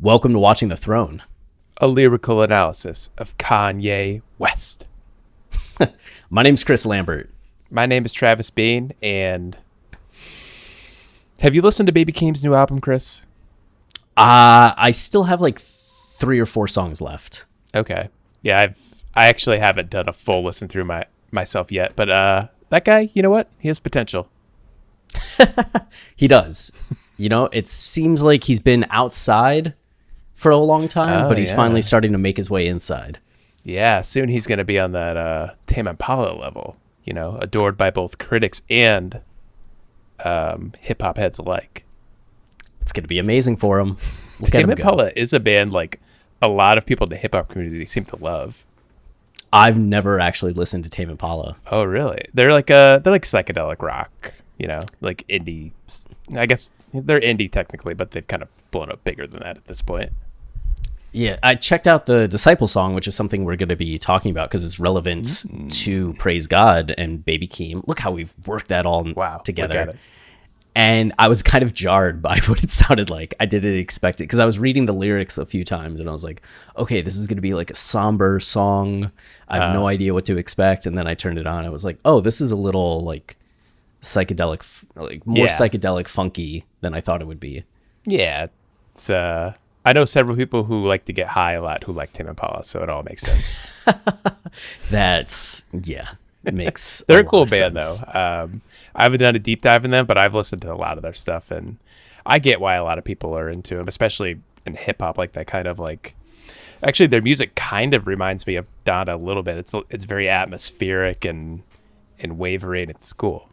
Welcome to Watching the Throne. A lyrical analysis of Kanye West. My name's Chris Lambert. My name is Travis Bean, and have you listened to Baby Keem's new album, Chris? I still have like 3 or 4 songs left. Okay. Yeah, I actually haven't done a full listen through myself yet, but that guy, you know what? He has potential. He does. You know, it seems like he's been outside for a long time, but he's finally starting to make his way inside. Yeah, soon he's going to be on that Tame Impala level, you know, adored by both critics and hip-hop heads alike. It's going to be amazing for him. Tame Impala is a band like a lot of people in the hip-hop community seem to love. I've never actually listened to Tame Impala. Oh, really? They're like psychedelic rock, you know, like indie. I guess they're indie technically, but they've kind of blown up bigger than that at this point. Yeah, I checked out the Disciple song, which is something we're going to be talking about because it's relevant to Praise God and Baby Keem. Look how we've worked that all together. And I was kind of jarred by what it sounded like. I didn't expect it because I was reading the lyrics a few times and I was like, okay, this is going to be like a somber song. I have no idea what to expect. And then I turned it on. I was like, oh, this is a little like psychedelic, like more psychedelic funky than I thought it would be. Yeah. It's, I know several people who like to get high a lot who like Tame Impala, so it all makes sense. It makes They're a cool band, though. I haven't done a deep dive in them, but I've listened to a lot of their stuff, and I get why a lot of people are into them, especially in hip-hop, like that kind of like... Actually, their music kind of reminds me of Donda a little bit. It's very atmospheric and wavering. It's cool.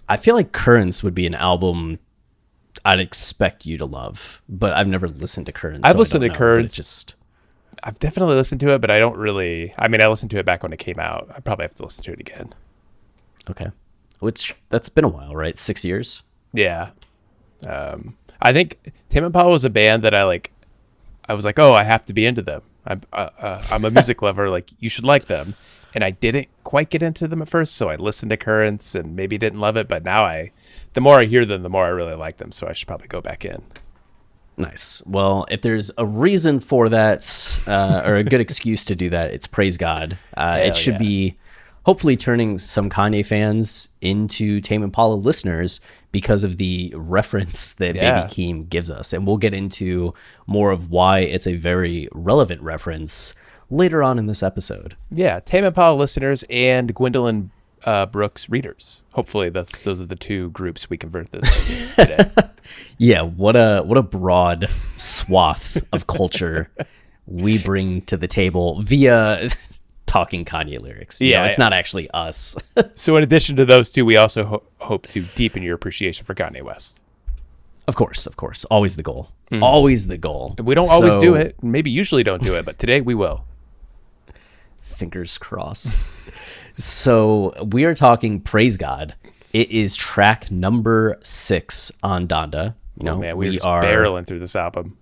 I feel like Currents would be an album I'd expect you to love, but I've never listened to Currents. I've listened to Currents. I've definitely listened to it, but I don't really... I mean, I listened to it back when it came out. I probably have to listen to it again. Okay. That's been a while, right? 6 years? Yeah. I think Tame Impala was a band that I was like, oh, I have to be into them. I'm a music lover. Like, you should like them. And I didn't quite get into them at first, so I listened to Currents and maybe didn't love it. But now the more I hear them, the more I really like them. So I should probably go back in. Nice. Well, if there's a reason for that, or a good excuse to do that, it's Praise God. It should be hopefully turning some Kanye fans into Tame Impala listeners because of the reference that Baby Keem gives us. And we'll get into more of why it's a very relevant reference later on in this episode. Yeah, Tame Impala listeners and Gwendolyn Brooks readers. Hopefully those are the two groups we convert this today. Yeah, what a broad swath of culture we bring to the table via talking Kanye lyrics. It's not actually us. So in addition to those two, we also hope to deepen your appreciation for Kanye West. Of course. Always the goal. Always the goal. We don't always do it. Maybe usually don't do it, but today we will. Fingers crossed. So we are talking Praise God. It is track number 6 on Donda. We're just barreling through this album.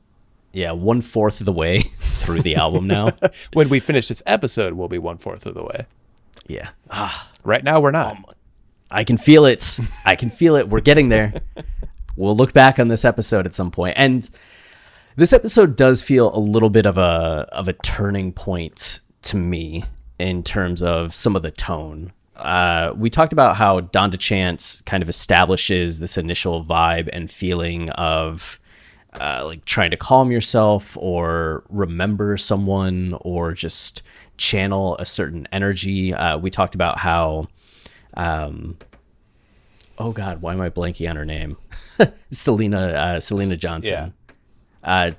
Yeah, 1/4 of the way through the album now. When we finish this episode, we'll be 1/4 of the way. Yeah. Right now, we're not. I can feel it. We're getting there. We'll look back on this episode at some point. And this episode does feel a little bit of a turning point to me in terms of some of the tone. We talked about how Donda Chant kind of establishes this initial vibe and feeling of like trying to calm yourself or remember someone or just channel a certain energy. We talked about how, oh God, why am I blanking on her name? Selena Johnson. Yeah.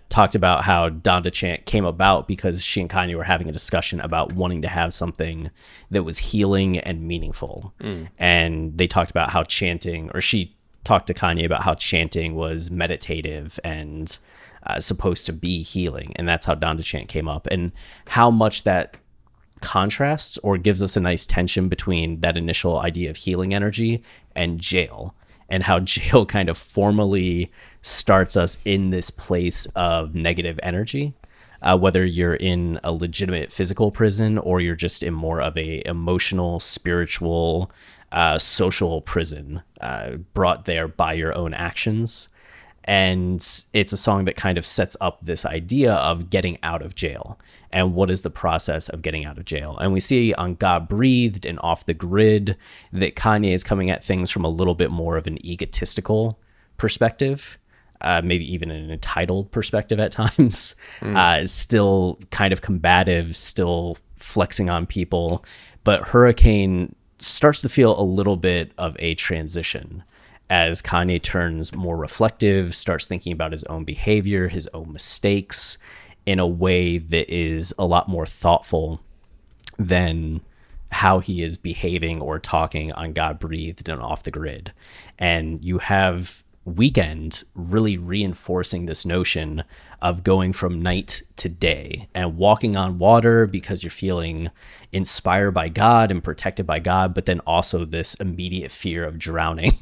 Talked about how Donda Chant came about because she and Kanye were having a discussion about wanting to have something that was healing and meaningful. And they talked about how chanting, or she talked to Kanye about how chanting was meditative and supposed to be healing. And that's how Donda Chant came up, and how much that contrasts or gives us a nice tension between that initial idea of healing energy and jail, and how jail kind of formally starts us in this place of negative energy, whether you're in a legitimate physical prison or you're just in more of a emotional, spiritual, social prison, brought there by your own actions. And it's a song that kind of sets up this idea of getting out of jail and what is the process of getting out of jail. And we see on God Breathed and Off the Grid that Kanye is coming at things from a little bit more of an egotistical perspective, maybe even an entitled perspective at times. Still kind of combative, still flexing on people. But Hurricane starts to feel a little bit of a transition as Kanye turns more reflective, starts thinking about his own behavior, his own mistakes, in a way that is a lot more thoughtful than how he is behaving or talking on God Breathed and Off the Grid. And you have Weeknd really reinforcing this notion of going from night to day and walking on water because you're feeling inspired by God and protected by God, but then also this immediate fear of drowning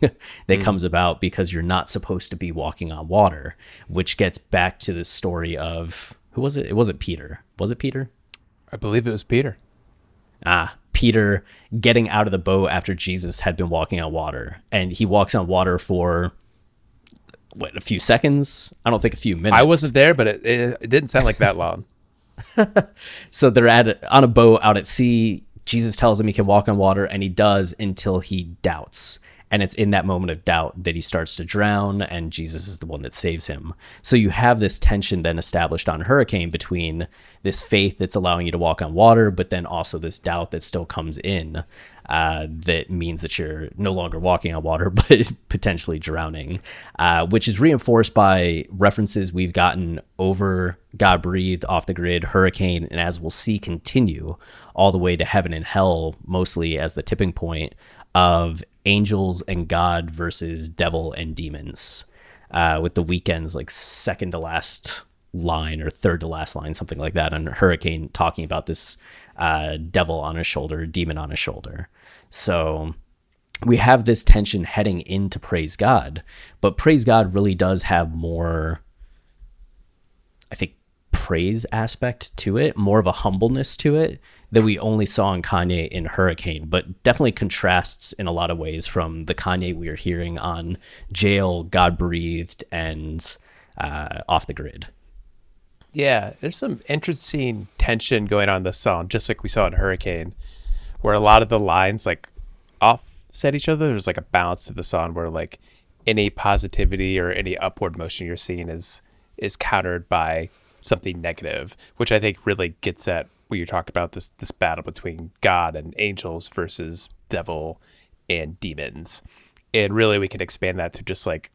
that comes about because you're not supposed to be walking on water, which gets back to the story of, who was it? It wasn't Peter. Was it Peter? I believe it was Peter. Peter getting out of the boat after Jesus had been walking on water, and he walks on water for a few seconds? I don't think a few minutes. I wasn't there, but it didn't sound like that long. So they're on a boat out at sea. Jesus tells him he can walk on water, and he does until he doubts. And it's in that moment of doubt that he starts to drown, and Jesus is the one that saves him. So you have this tension then established on Hurricane between this faith that's allowing you to walk on water, but then also this doubt that still comes in, that means that you're no longer walking on water, but potentially drowning, which is reinforced by references we've gotten over God Breathed, Off the Grid, Hurricane, and as we'll see continue all the way to Heaven and Hell, mostly as the tipping point of angels and God versus devil and demons, with the Weeknd's like second to last line or third to last line, something like that, on Hurricane talking about this devil on his shoulder, demon on his shoulder. So we have this tension heading into Praise God, but Praise God really does have more, I think, praise aspect to it, more of a humbleness to it that we only saw in Kanye in Hurricane, but definitely contrasts in a lot of ways from the Kanye we are hearing on Jail, God Breathed, and Off the Grid. Yeah, there's some interesting tension going on in this song, just like we saw in Hurricane, where a lot of the lines like offset each other. There's like a balance to the song where like any positivity or any upward motion you're seeing is countered by something negative, which I think really gets at what you talk about, this battle between God and angels versus devil and demons. And really we can expand that to just like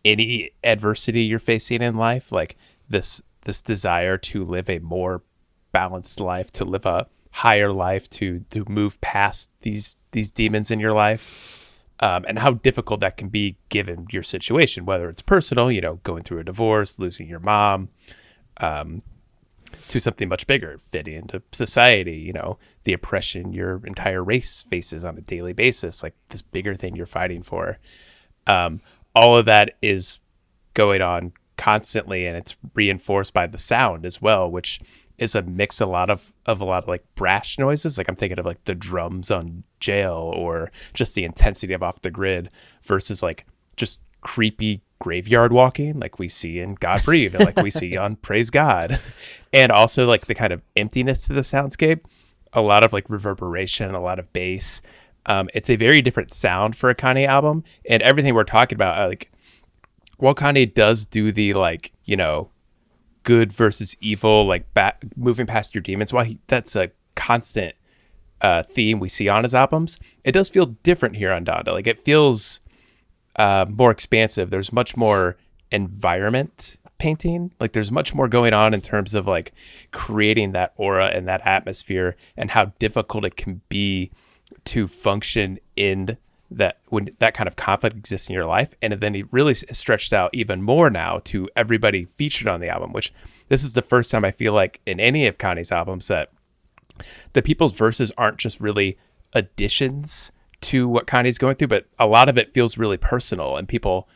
any adversity you're facing in life, like this desire to live a more balanced life, to live a higher life, to move past these demons in your life, and how difficult that can be given your situation, whether it's personal, going through a divorce, losing your mom, to something much bigger, fitting into society, the oppression your entire race faces on a daily basis, like this bigger thing you're fighting for. All of that is going on constantly, and it's reinforced by the sound as well, which is a mix a lot of like brash noises. Like I'm thinking of like the drums on Jail, or just the intensity of Off the Grid, versus like just creepy graveyard walking like we see in God Breathe, and like we see on Praise God. And also like the kind of emptiness to the soundscape, a lot of like reverberation, a lot of bass. It's a very different sound for a Kanye album, and everything we're talking about, like while Kanye does do the like, good versus evil, like moving past your demons, that's a constant theme we see on his albums, it does feel different here on Donda. Like it feels more expansive. There's much more environment painting. Like there's much more going on in terms of like creating that aura and that atmosphere, and how difficult it can be to function in that when that kind of conflict exists in your life. And then he really stretched out even more now to everybody featured on the album, which this is the first time I feel like in any of Kanye's albums that the people's verses aren't just really additions to what Kanye's going through, but a lot of it feels really personal, and people,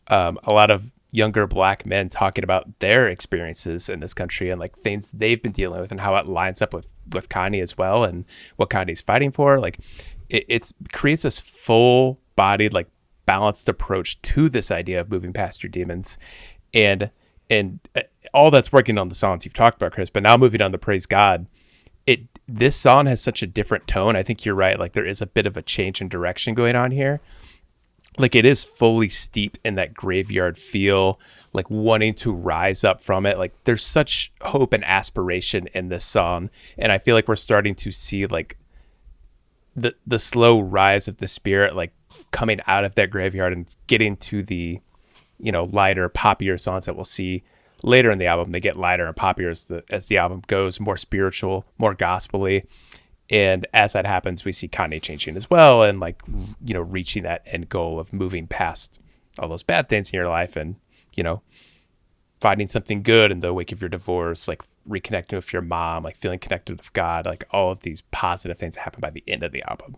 a lot of younger Black men talking about their experiences in this country and like things they've been dealing with, and how it lines up with Kanye as well, and what Kanye's fighting for. Like it creates this full-bodied, like balanced approach to this idea of moving past your demons, and all that's working on the songs you've talked about, Chris. But now moving on to Praise God, this song has such a different tone. I think you're right. Like there is a bit of a change in direction going on here. Like it is fully steeped in that graveyard feel, like wanting to rise up from it. Like there's such hope and aspiration in this song. And I feel like we're starting to see like the slow rise of the spirit, like coming out of that graveyard and getting to the, lighter, poppier songs that we'll see later in the album. They get lighter and poppier as the album goes, more spiritual, more gospel-y. And as that happens, we see Kanye changing as well, and like, reaching that end goal of moving past all those bad things in your life and, finding something good in the wake of your divorce, like reconnecting with your mom, like feeling connected with God, like all of these positive things that happen by the end of the album.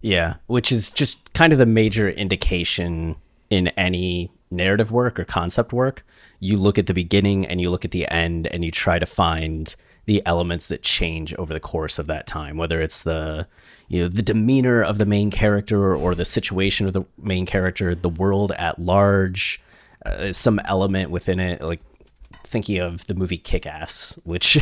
Yeah, which is just kind of the major indication in any narrative work or concept work. You look at the beginning and you look at the end and you try to find the elements that change over the course of that time, whether it's the demeanor of the main character or the situation of the main character, the world at large, some element within it, like thinking of the movie Kick-Ass, which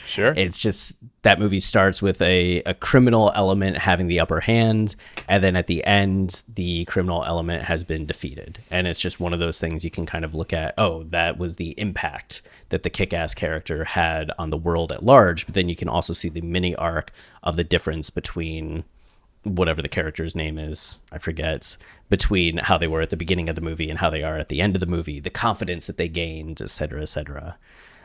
sure, it's just that movie starts with a criminal element having the upper hand, and then at the end the criminal element has been defeated, and it's just one of those things you can kind of look at, oh, that was the impact that the Kick-Ass character had on the world at large. But then you can also see the mini arc of the difference between whatever the character's name is, I forget, between how they were at the beginning of the movie and how they are at the end of the movie, the confidence that they gained, et cetera, et cetera.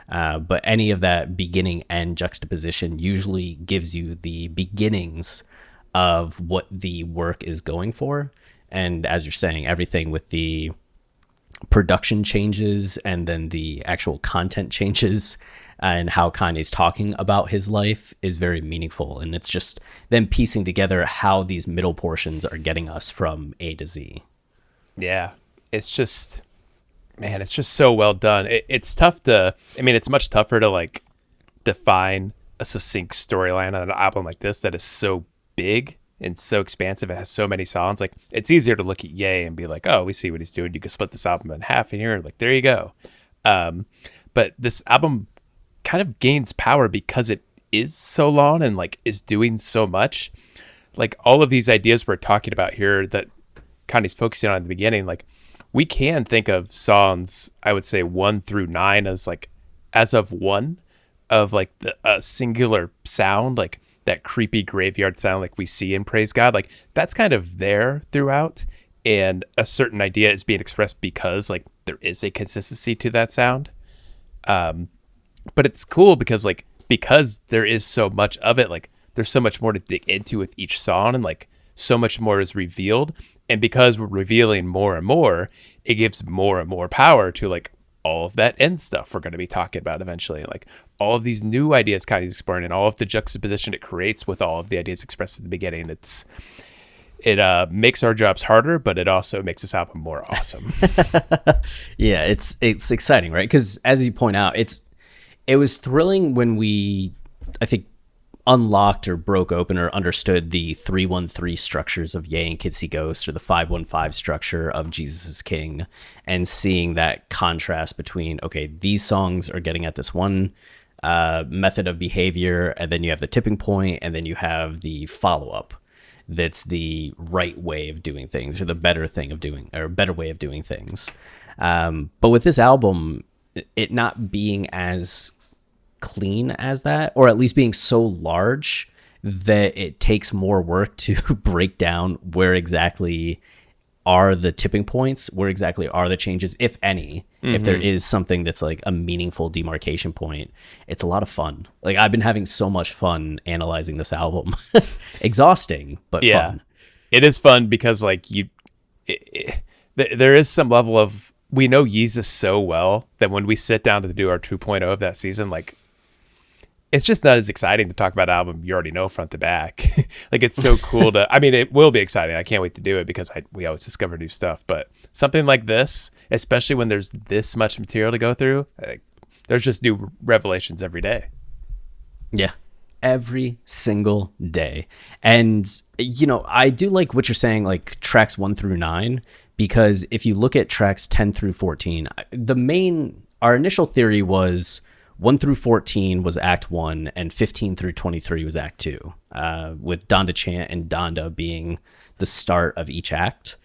But any of that beginning end juxtaposition usually gives you the beginnings of what the work is going for. And as you're saying, everything with the production changes and then the actual content changes and how Kanye's talking about his life is very meaningful. And it's just them piecing together how these middle portions are getting us from A to Z. Yeah. It's just, man, it's just so well done. It's tough to, it's much tougher to like define a succinct storyline on an album like this that is so big and so expansive. It has so many songs. Like it's easier to look at Ye and be like, oh, we see what he's doing. You can split this album in half in here. Like, there you go. But this album kind of gains power because it is so long and like is doing so much. Like all of these ideas we're talking about here that Kanye's focusing on at the beginning, like we can think of songs, I would say 1 through 9 as like as of one of like a singular sound, like that creepy graveyard sound like we see in Praise God. Like that's kind of there throughout, and a certain idea is being expressed because like there is a consistency to that sound. But it's cool because there is so much of it, like there's so much more to dig into with each song, and like so much more is revealed. And because we're revealing more and more, it gives more and more power to like all of that end stuff we're going to be talking about eventually. Like all of these new ideas Kanye's exploring and all of the juxtaposition it creates with all of the ideas expressed at the beginning. It makes our jobs harder, but it also makes this album more awesome. Yeah, it's exciting, right? Because as you point out, it was thrilling when we, I think, unlocked or broke open or understood the 313 structures of Ye and Kids See Ghosts, or the 515 structure of Jesus is King, and seeing that contrast between, okay, these songs are getting at this one method of behavior, and then you have the tipping point, and then you have the follow-up that's the right way of doing things, or the better way of doing things. But with this album, it not being as clean as that, or at least being so large that it takes more work to break down where exactly are the tipping points, where exactly are the changes, if any. Mm-hmm. If there is something that's like a meaningful demarcation point, it's a lot of fun. Like I've been having so much fun analyzing this album. Exhausting, but fun. It is fun because like there is some level of, we know Yeezus so well that when we sit down to do our 2.0 of that season, like it's just not as exciting to talk about an album you already know front to back. Like it's so cool to, it will be exciting. I can't wait to do it because we always discover new stuff. But something like this, especially when there's this much material to go through, there's just new revelations every day. Yeah. every single day. And, you know, I do like what you're saying, like tracks 1 through 9, because if you look at tracks 10 through 14, our initial theory was 1 through 14 was Act 1 and 15 through 23 was Act 2, with Donda Chant and Donda being the start of each act.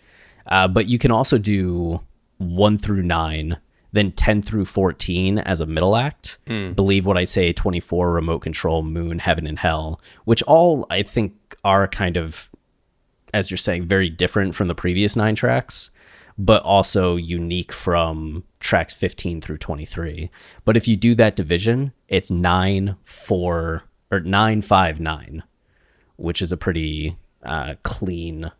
But you can also do 1 through 9, then 10 through 14 as a middle act. Believe What I Say, 24, Remote Control, Moon, Heaven and Hell, which all I think are kind of, as you're saying, very different from the previous 9 tracks, but also unique from tracks 15 through 23. But if you do that division, it's 9, 4, or 9, 5, 9, which is a pretty clean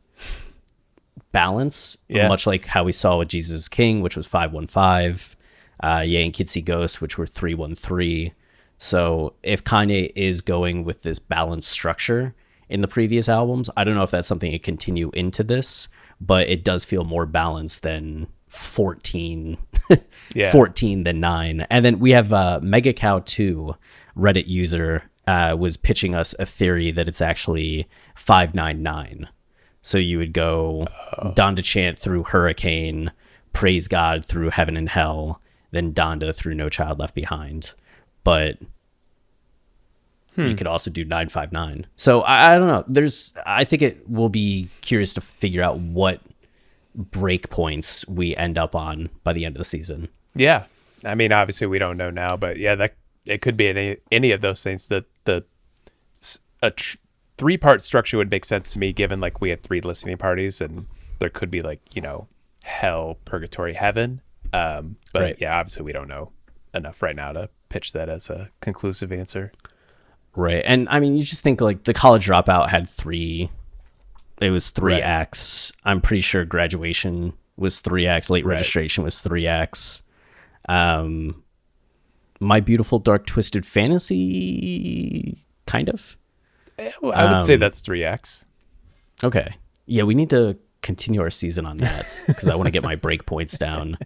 balance, much like how we saw with Jesus is King, which was 515, Ye and Kids See Ghosts, which were 313. So if Kanye is going with this balanced structure in the previous albums, I don't know if that's something to continue into this, but it does feel more balanced than 14 14 than 9. And then we have Mega Cow 2 Reddit user was pitching us a theory that it's actually 599. So you would go Donda Chant through Hurricane, Praise God through Heaven and Hell, then Donda through No Child Left Behind. But you could also do 959. So I don't know. I think it will be curious to figure out what breakpoints we end up on by the end of the season. Yeah. I mean, obviously we don't know now, but yeah, that it could be any of those things. That a 3-part structure would make sense to me, given like we had 3 listening parties, and there could be like, you know, hell, purgatory, heaven. But right. Yeah, obviously we don't know enough right now to pitch that as a conclusive answer. Right. And I mean, you just think like the College Dropout had 3 acts. I'm pretty sure Graduation was 3 acts. Late Registration was 3 acts. My Beautiful Dark Twisted Fantasy, kind of. I would say that's 3 acts. Okay. Yeah, we need to continue our season on that because I want to get my break points down.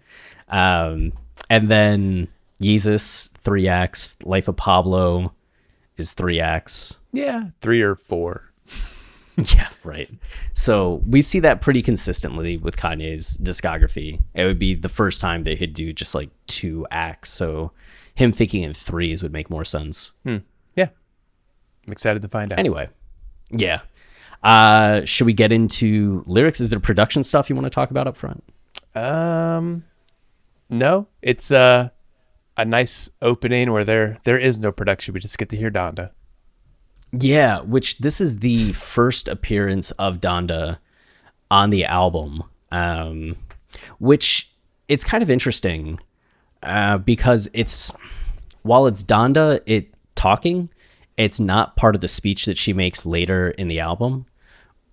And then Yeezus, 3 acts. Life of Pablo is 3 acts. Yeah, 3 or 4. Yeah, right. So we see that pretty consistently with Kanye's discography. It would be the first time they could do just like 2 acts. So him thinking in 3s would make more sense. Yeah. I'm excited to find out. Anyway, yeah. Should we get into lyrics? Is there production stuff you want to talk about up front? No. It's a nice opening where there is no production. We just get to hear Donda. Yeah, which this is the first appearance of Donda on the album, which it's kind of interesting because while it's Donda talking, it's not part of the speech that she makes later in the album.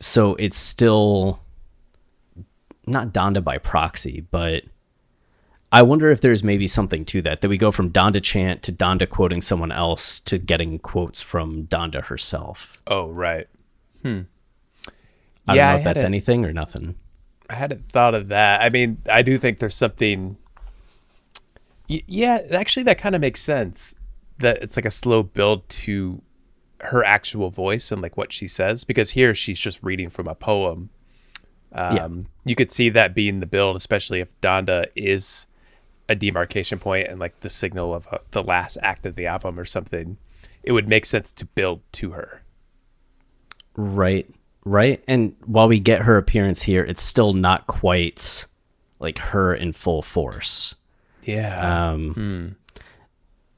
So it's still not Donda by proxy, but I wonder if there's maybe something to that we go from Donda Chant to Donda quoting someone else to getting quotes from Donda herself. Oh, right. I don't know if that's anything or nothing. I hadn't thought of that. I mean, I do think there's something. Yeah, actually, that kind of makes sense. That it's like a slow build to her actual voice and like what she says, because here she's just reading from a poem. You could see that being the build, especially if Donda is a demarcation point and like the signal of the last act of the album or something. It would make sense to build to her. Right. And while we get her appearance here, it's still not quite like her in full force. Yeah.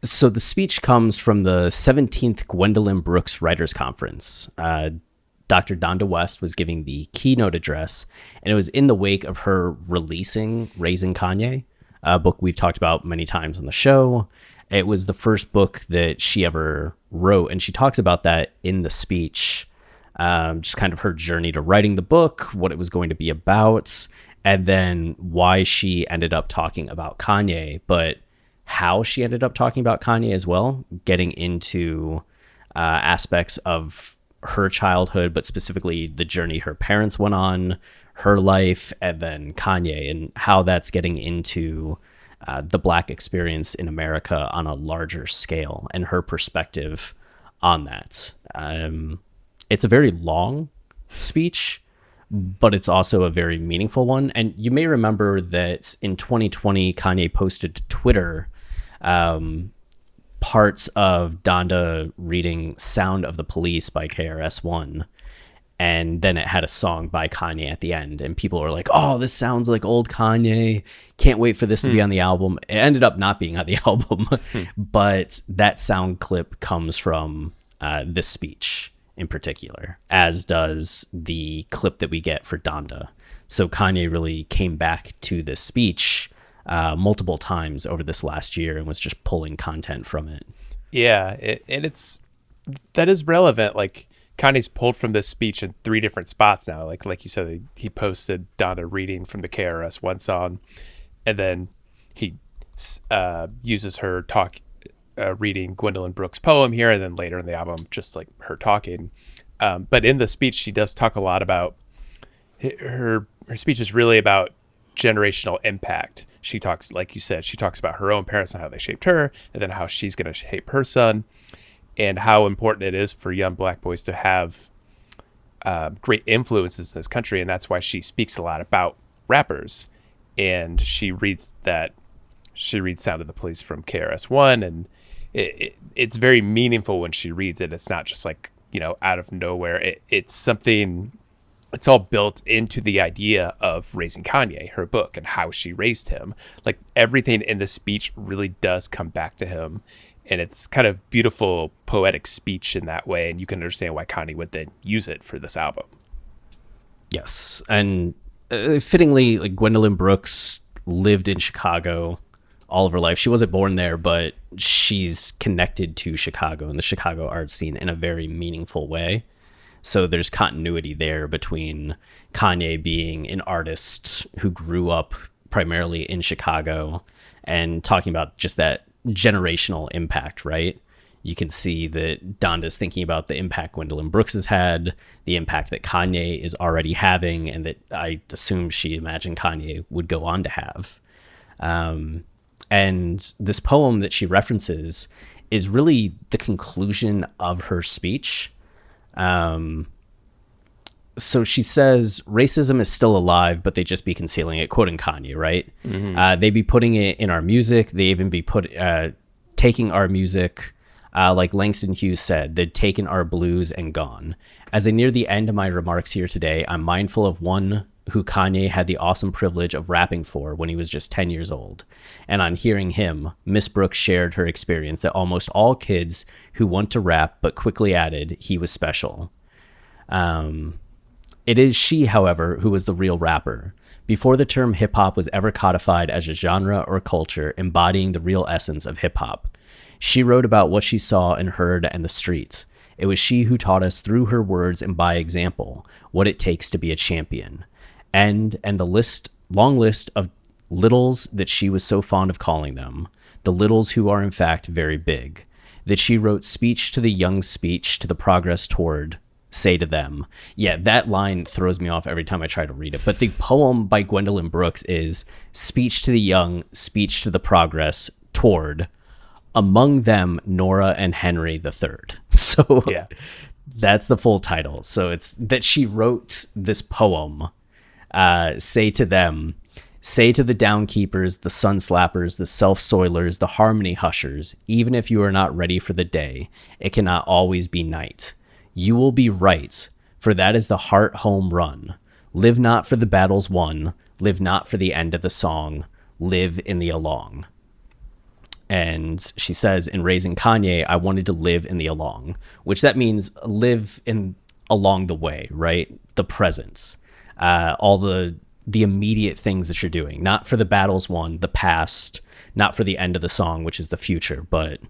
So the speech comes from the 17th Gwendolyn Brooks Writers Conference. Dr. Donda West was giving the keynote address, and it was in the wake of her releasing Raising Kanye, a book we've talked about many times on the show. It was the first book that she ever wrote, and she talks about that in the speech, just kind of her journey to writing the book, what it was going to be about, and then why she ended up talking about Kanye, but how she ended up talking about Kanye as well, getting into aspects of her childhood, but specifically the journey her parents went on, her life, and then Kanye, and how that's getting into the Black experience in America on a larger scale, and her perspective on that. It's a very long speech, but it's also a very meaningful one. And you may remember that in 2020, Kanye posted to Twitter parts of Donda reading Sound of the Police by KRS-One. And then it had a song by Kanye at the end. And people were like, oh, this sounds like old Kanye. Can't wait for this to be on the album. It ended up not being on the album. But that sound clip comes from this speech in particular, as does the clip that we get for Donda. So Kanye really came back to this speech multiple times over this last year and was just pulling content from it. Yeah, that is relevant. Like, Kanye's pulled from this speech in 3 different spots now. Like you said, he posted Donda reading from the KRS-One song, and then he uses her reading Gwendolyn Brooks' poem here, and then later in the album, just like her talking. But in the speech, she does talk a lot about her speech is really about generational impact. She talks, like you said, she talks about her own parents and how they shaped her, and then how she's going to shape her son, and how important it is for young Black boys to have great influences in this country. And that's why she speaks a lot about rappers. And she reads Sound of the Police from KRS-One, and it's very meaningful when she reads it. It's not just like, out of nowhere. It's something, it's all built into the idea of Raising Kanye, her book, and how she raised him. Like, everything in the speech really does come back to him. And it's kind of beautiful, poetic speech in that way. And you can understand why Kanye would then use it for this album. Yes. And fittingly, like, Gwendolyn Brooks lived in Chicago all of her life. She wasn't born there, but she's connected to Chicago and the Chicago art scene in a very meaningful way. So there's continuity there between Kanye being an artist who grew up primarily in Chicago and talking about just that generational impact, right? You can see that Donda's thinking about the impact Gwendolyn Brooks has had, the impact that Kanye is already having, and that I assume she imagined Kanye would go on to have. And this poem that she references is really the conclusion of her speech. So she says, racism is still alive, but they just be concealing it, quoting Kanye, right? Mm-hmm. They be putting it in our music. They even be taking our music, like Langston Hughes said, they'd taken our blues and gone. As I near the end of my remarks here today, I'm mindful of one who Kanye had the awesome privilege of rapping for when he was just 10 years old. And on hearing him, Miss Brooks shared her experience that almost all kids who want to rap, but quickly added he was special. It is she, however, who was the real rapper. Before the term hip-hop was ever codified as a genre or culture embodying the real essence of hip-hop. She wrote about what she saw and heard in the streets. It was she who taught us through her words and by example what it takes to be a champion. And the long list of littles that she was so fond of calling them, the littles who are in fact very big, that she wrote speech to the young, speech to the progress toward, say to them. Yeah, that line throws me off every time I try to read it. But the poem by Gwendolyn Brooks is speech to the young, speech to the progress toward, among them Nora and Henry III. So yeah, that's the full title. So it's that she wrote this poem, say to them, say to the downkeepers, the sun slappers, the self-soilers, the harmony hushers, even if you are not ready for the day, it cannot always be night. You will be right, for that is the heart home run. Live not for the battles won, live not for the end of the song, live in the along. And she says, in Raising Kanye, I wanted to live in the along, which that means live in along the way, right? The presence, all the immediate things that you're doing, not for the battles won, the past, not for the end of the song, which is the future, but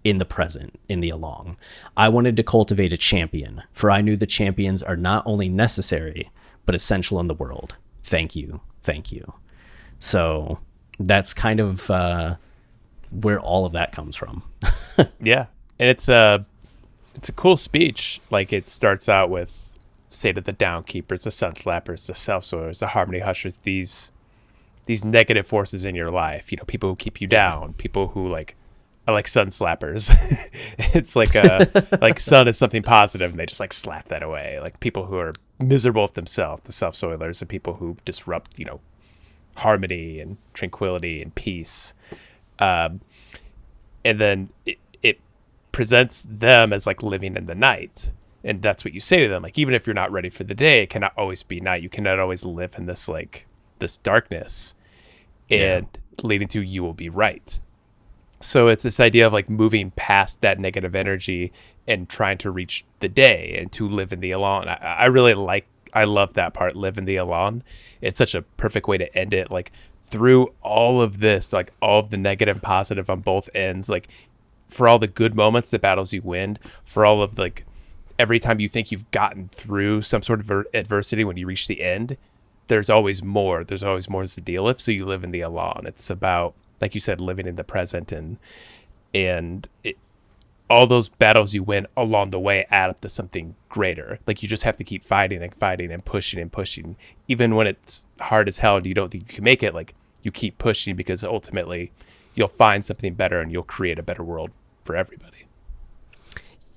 in the present, in the along. I wanted to cultivate a champion, for I knew the champions are not only necessary, but essential in the world. Thank you. Thank you. So that's kind of where all of that comes from. Yeah. And it's a cool speech. Like, it starts out with, say to the downkeepers, the sun slappers, the self-soilers, the harmony hushers, these negative forces in your life, people who keep you down, people who like I like sun slappers. It's like like sun is something positive, and they just like slap that away. Like people who are miserable with themselves, the self-soilers, and people who disrupt, harmony and tranquility and peace. And then it presents them as like living in the night. And that's what you say to them. Like, even if you're not ready for the day, it cannot always be night. You cannot always live in this, like, this darkness. And leading to you will be right. So it's this idea of, like, moving past that negative energy and trying to reach the day and to live in the elan. I love that part, live in the elan. It's such a perfect way to end it. Like, through all of this, like, all of the negative and positive on both ends, like, for all the good moments, the battles you win, for all of, like, every time you think you've gotten through some sort of adversity, when you reach the end, there's always more. There's always more to deal with. So you live in the elan. It's about, like you said, living in the present, all those battles you win along the way add up to something greater. Like, you just have to keep fighting and fighting and pushing and pushing. Even when it's hard as hell and you don't think you can make it, like, you keep pushing, because ultimately you'll find something better and you'll create a better world for everybody.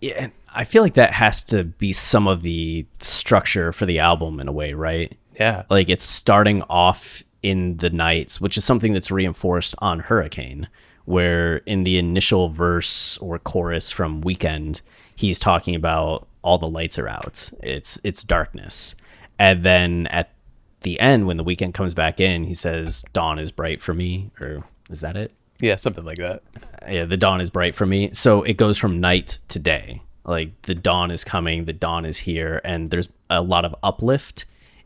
Yeah, I feel like that has to be some of the structure for the album in a way, right? Yeah. Like, it's starting off in the nights, which is something that's reinforced on Hurricane, where in the initial verse or chorus from Weekend, he's talking about all the lights are out. It's darkness. And then at the end, when the Weekend comes back in, he says, dawn is bright for me, or is that it? Yeah, something like that. Yeah, the dawn is bright for me. So it goes from night to day. Like, the dawn is coming, the dawn is here, and there's a lot of uplift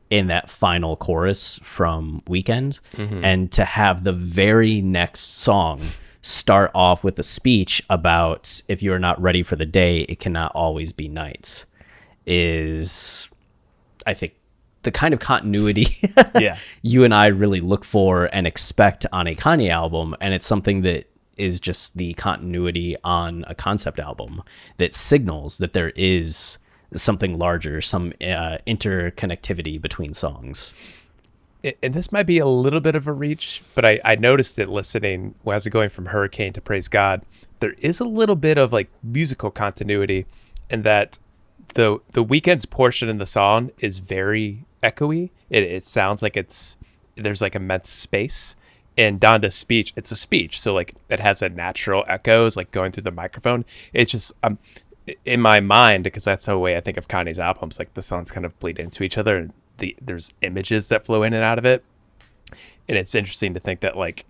in that final chorus from Weekend. Mm-hmm. And to have the very next song start off with a speech about, if you're not ready for the day, it cannot always be night, is, I think, the kind of continuity you and I really look for and expect on a Kanye album. And it's something that is just the continuity on a concept album that signals that there is something larger, some interconnectivity between songs. And this might be a little bit of a reach, but I noticed it listening when I was going from Hurricane to Praise God. There is a little bit of like musical continuity, in that the Weekend's portion in the song is very echoey. It sounds like there's like immense space. In Donda's speech, it's a speech, so like it has a natural echoes like going through the microphone. It's just in my mind, because that's the way I think of Kanye's albums, like the songs kind of bleed into each other, and there's images that flow in and out of it. And it's interesting to think that, like,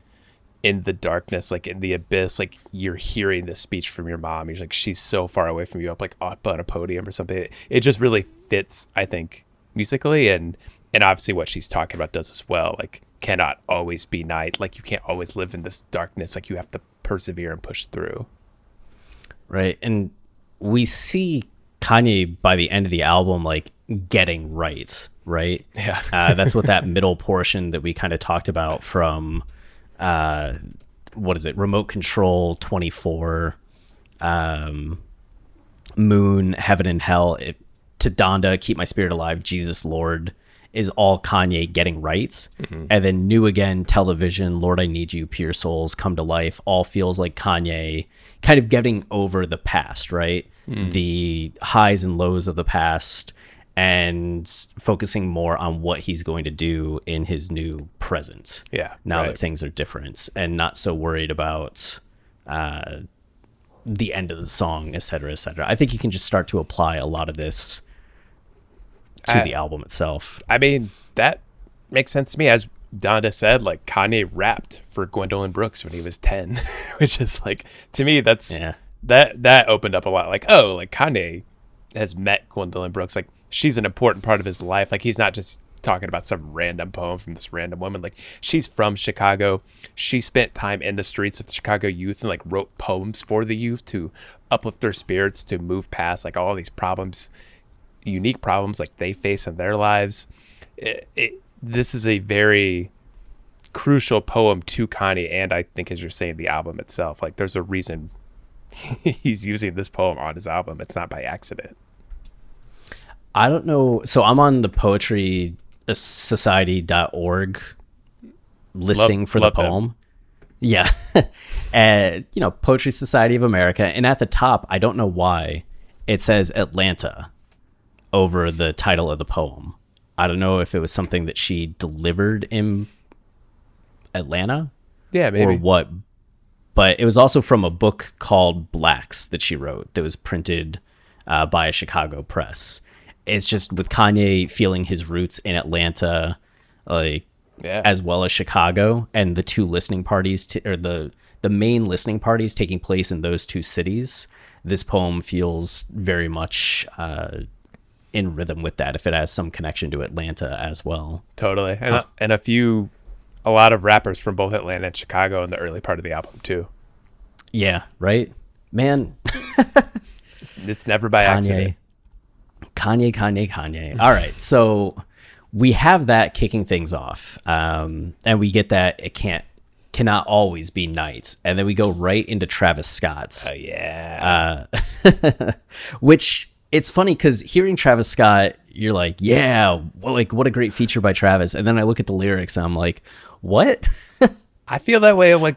in the darkness, like in the abyss, like you're hearing this speech from your mom. You're like, she's so far away from you, up like up on a podium or something. It just really fits, I think, musically, and obviously what she's talking about does as well. Like, cannot always be night. Like, you can't always live in this darkness. Like, you have to persevere and push through. Right. And we see Kanye by the end of the album, like, getting right. Yeah. That's what that middle portion that we kind of talked about from, what is it? Remote Control 24, Moon, Heaven and Hell, to Donda, Keep My Spirit Alive, Jesus Lord, is all Kanye getting right. Mm-hmm. And then New Again, Television, Lord I Need You, Pure Souls, Come to Life, all feels like Kanye kind of getting over the past, right? Mm. The highs and lows of the past, and focusing more on what he's going to do in his new present. Yeah. Now that things are different, and not so worried about the end of the song, et cetera, et cetera. I think you can just start to apply a lot of this to the album itself. I mean, that makes sense to me. As Donda said, like, Kanye rapped for Gwendolyn Brooks when he was 10, which is like, to me, that's that opened up a lot. Like, oh, like Kanye has met Gwendolyn Brooks. Like, she's an important part of his life. Like, he's not just talking about some random poem from this random woman. Like, she's from Chicago. She spent time in the streets of the Chicago youth and like wrote poems for the youth to uplift their spirits, to move past like all these problems, unique problems like they face in their lives. This is a very crucial poem to Kanye, and I think, as you're saying, the album itself. Like, there's a reason he's using this poem on his album. It's not by accident. I don't know. So I'm on the poetrysociety.org listing for the poem. Yeah. And, Poetry Society of America. And at the top, I don't know why, it says Atlanta over the title of the poem. I don't know if it was something that she delivered in Atlanta. Yeah, maybe. Or what. But it was also from a book called Blacks that she wrote that was printed by a Chicago press. It's just with Kanye feeling his roots in Atlanta, as well as Chicago, and the two listening parties, or the main listening parties taking place in those two cities. This poem feels very much in rhythm with that, if it has some connection to Atlanta as well. Totally. And a lot of rappers from both Atlanta and Chicago in the early part of the album too. Yeah, right? Man. It's never by accident. Kanye. All right, so we have that kicking things off, and we get that it cannot always be night, and then we go right into Travis Scott's. Oh yeah. Which it's funny because hearing Travis Scott, you're like, yeah, well, what a great feature by Travis, and then I look at the lyrics and I'm like, what? I feel that way. I'm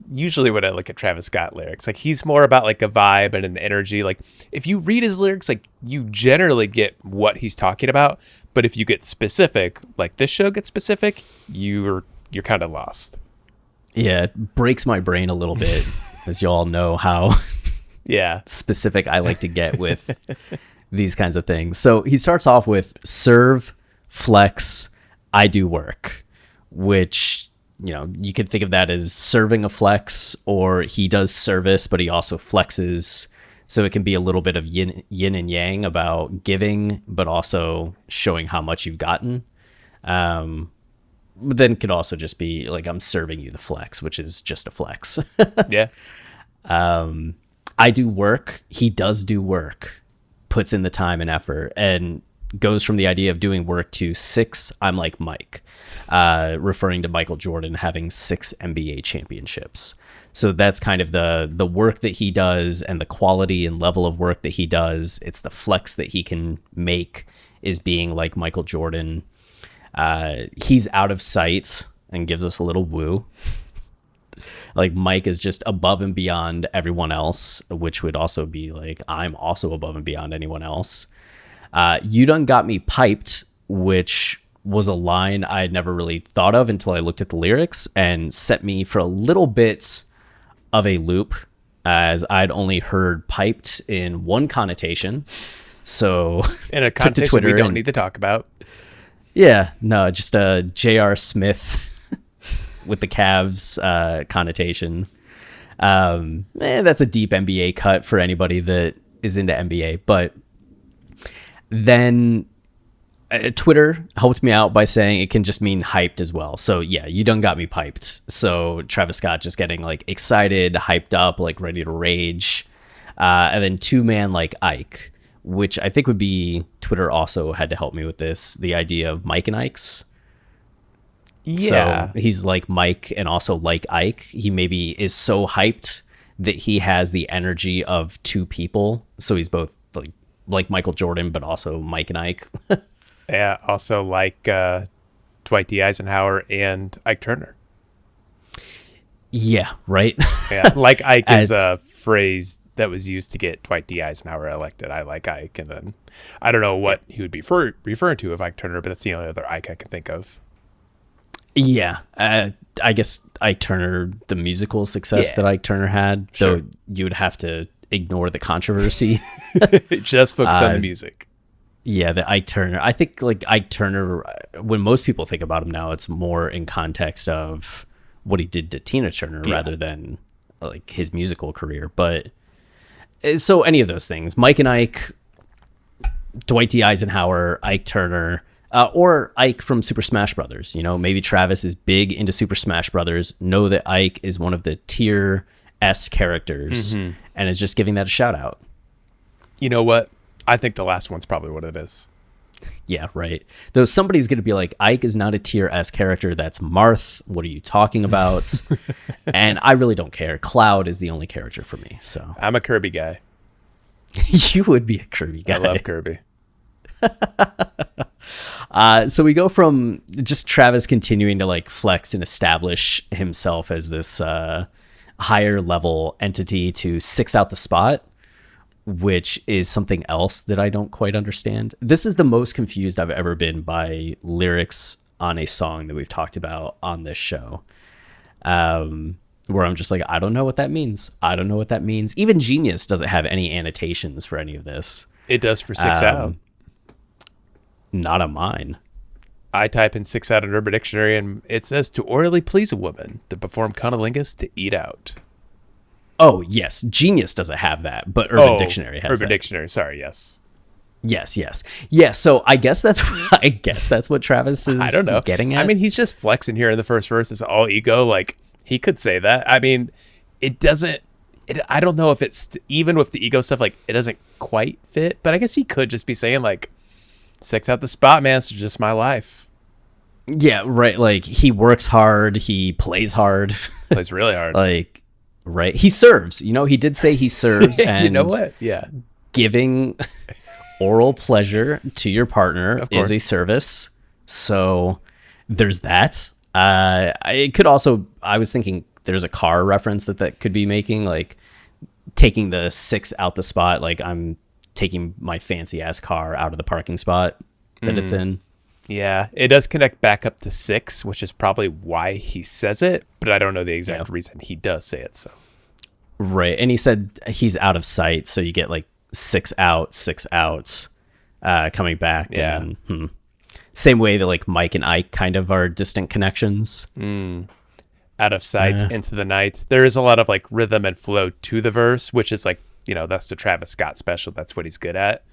usually when I look at Travis Scott lyrics, he's more about a vibe and an energy. If you read his lyrics, you generally get what he's talking about. But if you get specific, like this show gets specific, you're kind of lost. Yeah, it breaks my brain a little bit, as you all know how specific I like to get with these kinds of things. So he starts off with serve, flex, I do work, which, you could think of that as serving a flex, or he does service, but he also flexes. So it can be a little bit of yin and yang about giving, but also showing how much you've gotten. But then it could also just be I'm serving you the flex, which is just a flex. Yeah. I do work. He does do work, puts in the time and effort, and goes from the idea of doing work to 6, I'm like Mike, referring to Michael Jordan having 6 NBA championships. So that's kind of the work that he does and the quality and level of work that he does. It's the flex that he can make is being like Michael Jordan. He's out of sight and gives us a little woo. Mike is just above and beyond everyone else, which would also be I'm also above and beyond anyone else. You done got me piped, which was a line I had never really thought of until I looked at the lyrics, and set me for a little bit of a loop, as I'd only heard piped in one connotation. So in a connotation we don't need to talk about. Yeah, no, just a J.R. Smith with the Cavs connotation. That's a deep NBA cut for anybody that is into NBA. But then Twitter helped me out by saying it can just mean hyped as well. So yeah, you done got me piped. So Travis Scott just getting excited, hyped up, ready to rage. And then two man like Ike, which I think would be, Twitter also had to help me with this, the idea of Mike and Ike's. Yeah. So he's like Mike and also like Ike. He maybe is so hyped that he has the energy of two people. So he's both like Michael Jordan, but also Mike and Ike. Yeah. Also like Dwight D. Eisenhower and Ike Turner. Yeah. Right. Yeah. Like Ike is a phrase that was used to get Dwight D. Eisenhower elected. I like Ike. And then I don't know what he would be referring to of Ike Turner, but that's the only other Ike I can think of. Yeah. I guess Ike Turner, the musical success that Ike Turner had, Sure. though you would have to ignore the controversy. Just focus on the music. Yeah, the Ike Turner. I think Ike Turner, when most people think about him now, it's more in context of what he did to Tina Turner rather than his musical career. But so any of those things, Mike and Ike, Dwight D. Eisenhower, Ike Turner, or Ike from Super Smash Brothers. Maybe Travis is big into Super Smash Brothers. Know that Ike is one of the tier S characters, and is just giving that a shout out. You know what? I think the last one's probably what it is. Yeah, right. Though somebody's going to be like, Ike is not a tier S character. That's Marth. What are you talking about? And I really don't care. Cloud is the only character for me. So I'm a Kirby guy. You would be a Kirby guy. I love Kirby. So we go from just Travis continuing to like flex and establish himself as this higher level entity to Six Out the Spot, which is something else that I don't quite understand. This is the most confused I've ever been by lyrics on a song that we've talked about on this show. Where I'm just like, I don't know what that means. I don't know what that means. Even Genius doesn't have any annotations for any of this. It does for Six Out. Not on mine. I type in Six Out in Urban Dictionary, and it says to orally please a woman, to perform cunnilingus, to eat out. Oh, yes. Genius doesn't have that, but Urban Dictionary has Urban that. Dictionary, sorry, yes. Yes. Yeah, so I guess that's what Travis is I don't know. Getting at. I mean, he's just flexing here in the first verse. It's all ego. Like, he could say that. I mean, it doesn't... I don't know if it's... Even with the ego stuff, like, it doesn't quite fit. But I guess he could just be saying, like, Six Out the Spot, man. It's just my life. Yeah, right. Like, he works hard. He plays hard. Plays really hard. Like, right. He serves. You know, he did say he serves. And you know what? Yeah. Giving oral pleasure to your partner is a service. So there's that. It could also... I was thinking there's a car reference that could be making, like, taking the Six out the spot. Like, I'm taking my fancy ass car out of the parking spot that it's in. Yeah, it does connect back up to six, which is probably why he says it, but I don't know the exact reason he does say it. So, right, and he said he's out of sight, so you get like six outs coming back. Yeah. And, same way that like Mike and Ike kind of are distant connections. Out of sight, into the night. There is a lot of like rhythm and flow to the verse, which is like, you know, that's the Travis Scott special. That's what he's good at.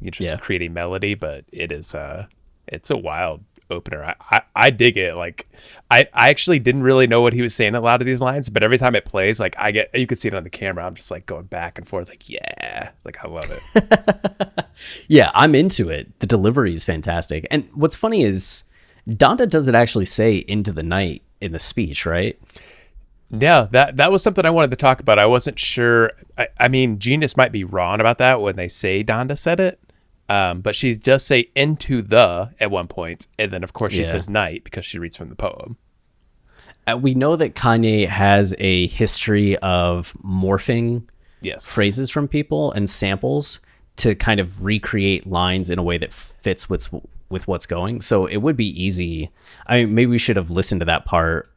You're just creating melody, but it is it's a wild opener. I dig it. Like I actually didn't really know what he was saying a lot of these lines, but every time it plays, like you can see it on the camera. I'm just like going back and forth, like, yeah, like I love it. Yeah, I'm into it. The delivery is fantastic. And what's funny is Donda doesn't actually say into the night in the speech, right? Yeah, that was something I wanted to talk about. I wasn't sure. I mean, Genius might be wrong about that when they say Donda said it. But she does say into the at one point, and then of course she says night because she reads from the poem. We know that Kanye has a history of morphing phrases from people and samples to kind of recreate lines in a way that fits with what's going. So it would be easy. I mean, maybe we should have listened to that part.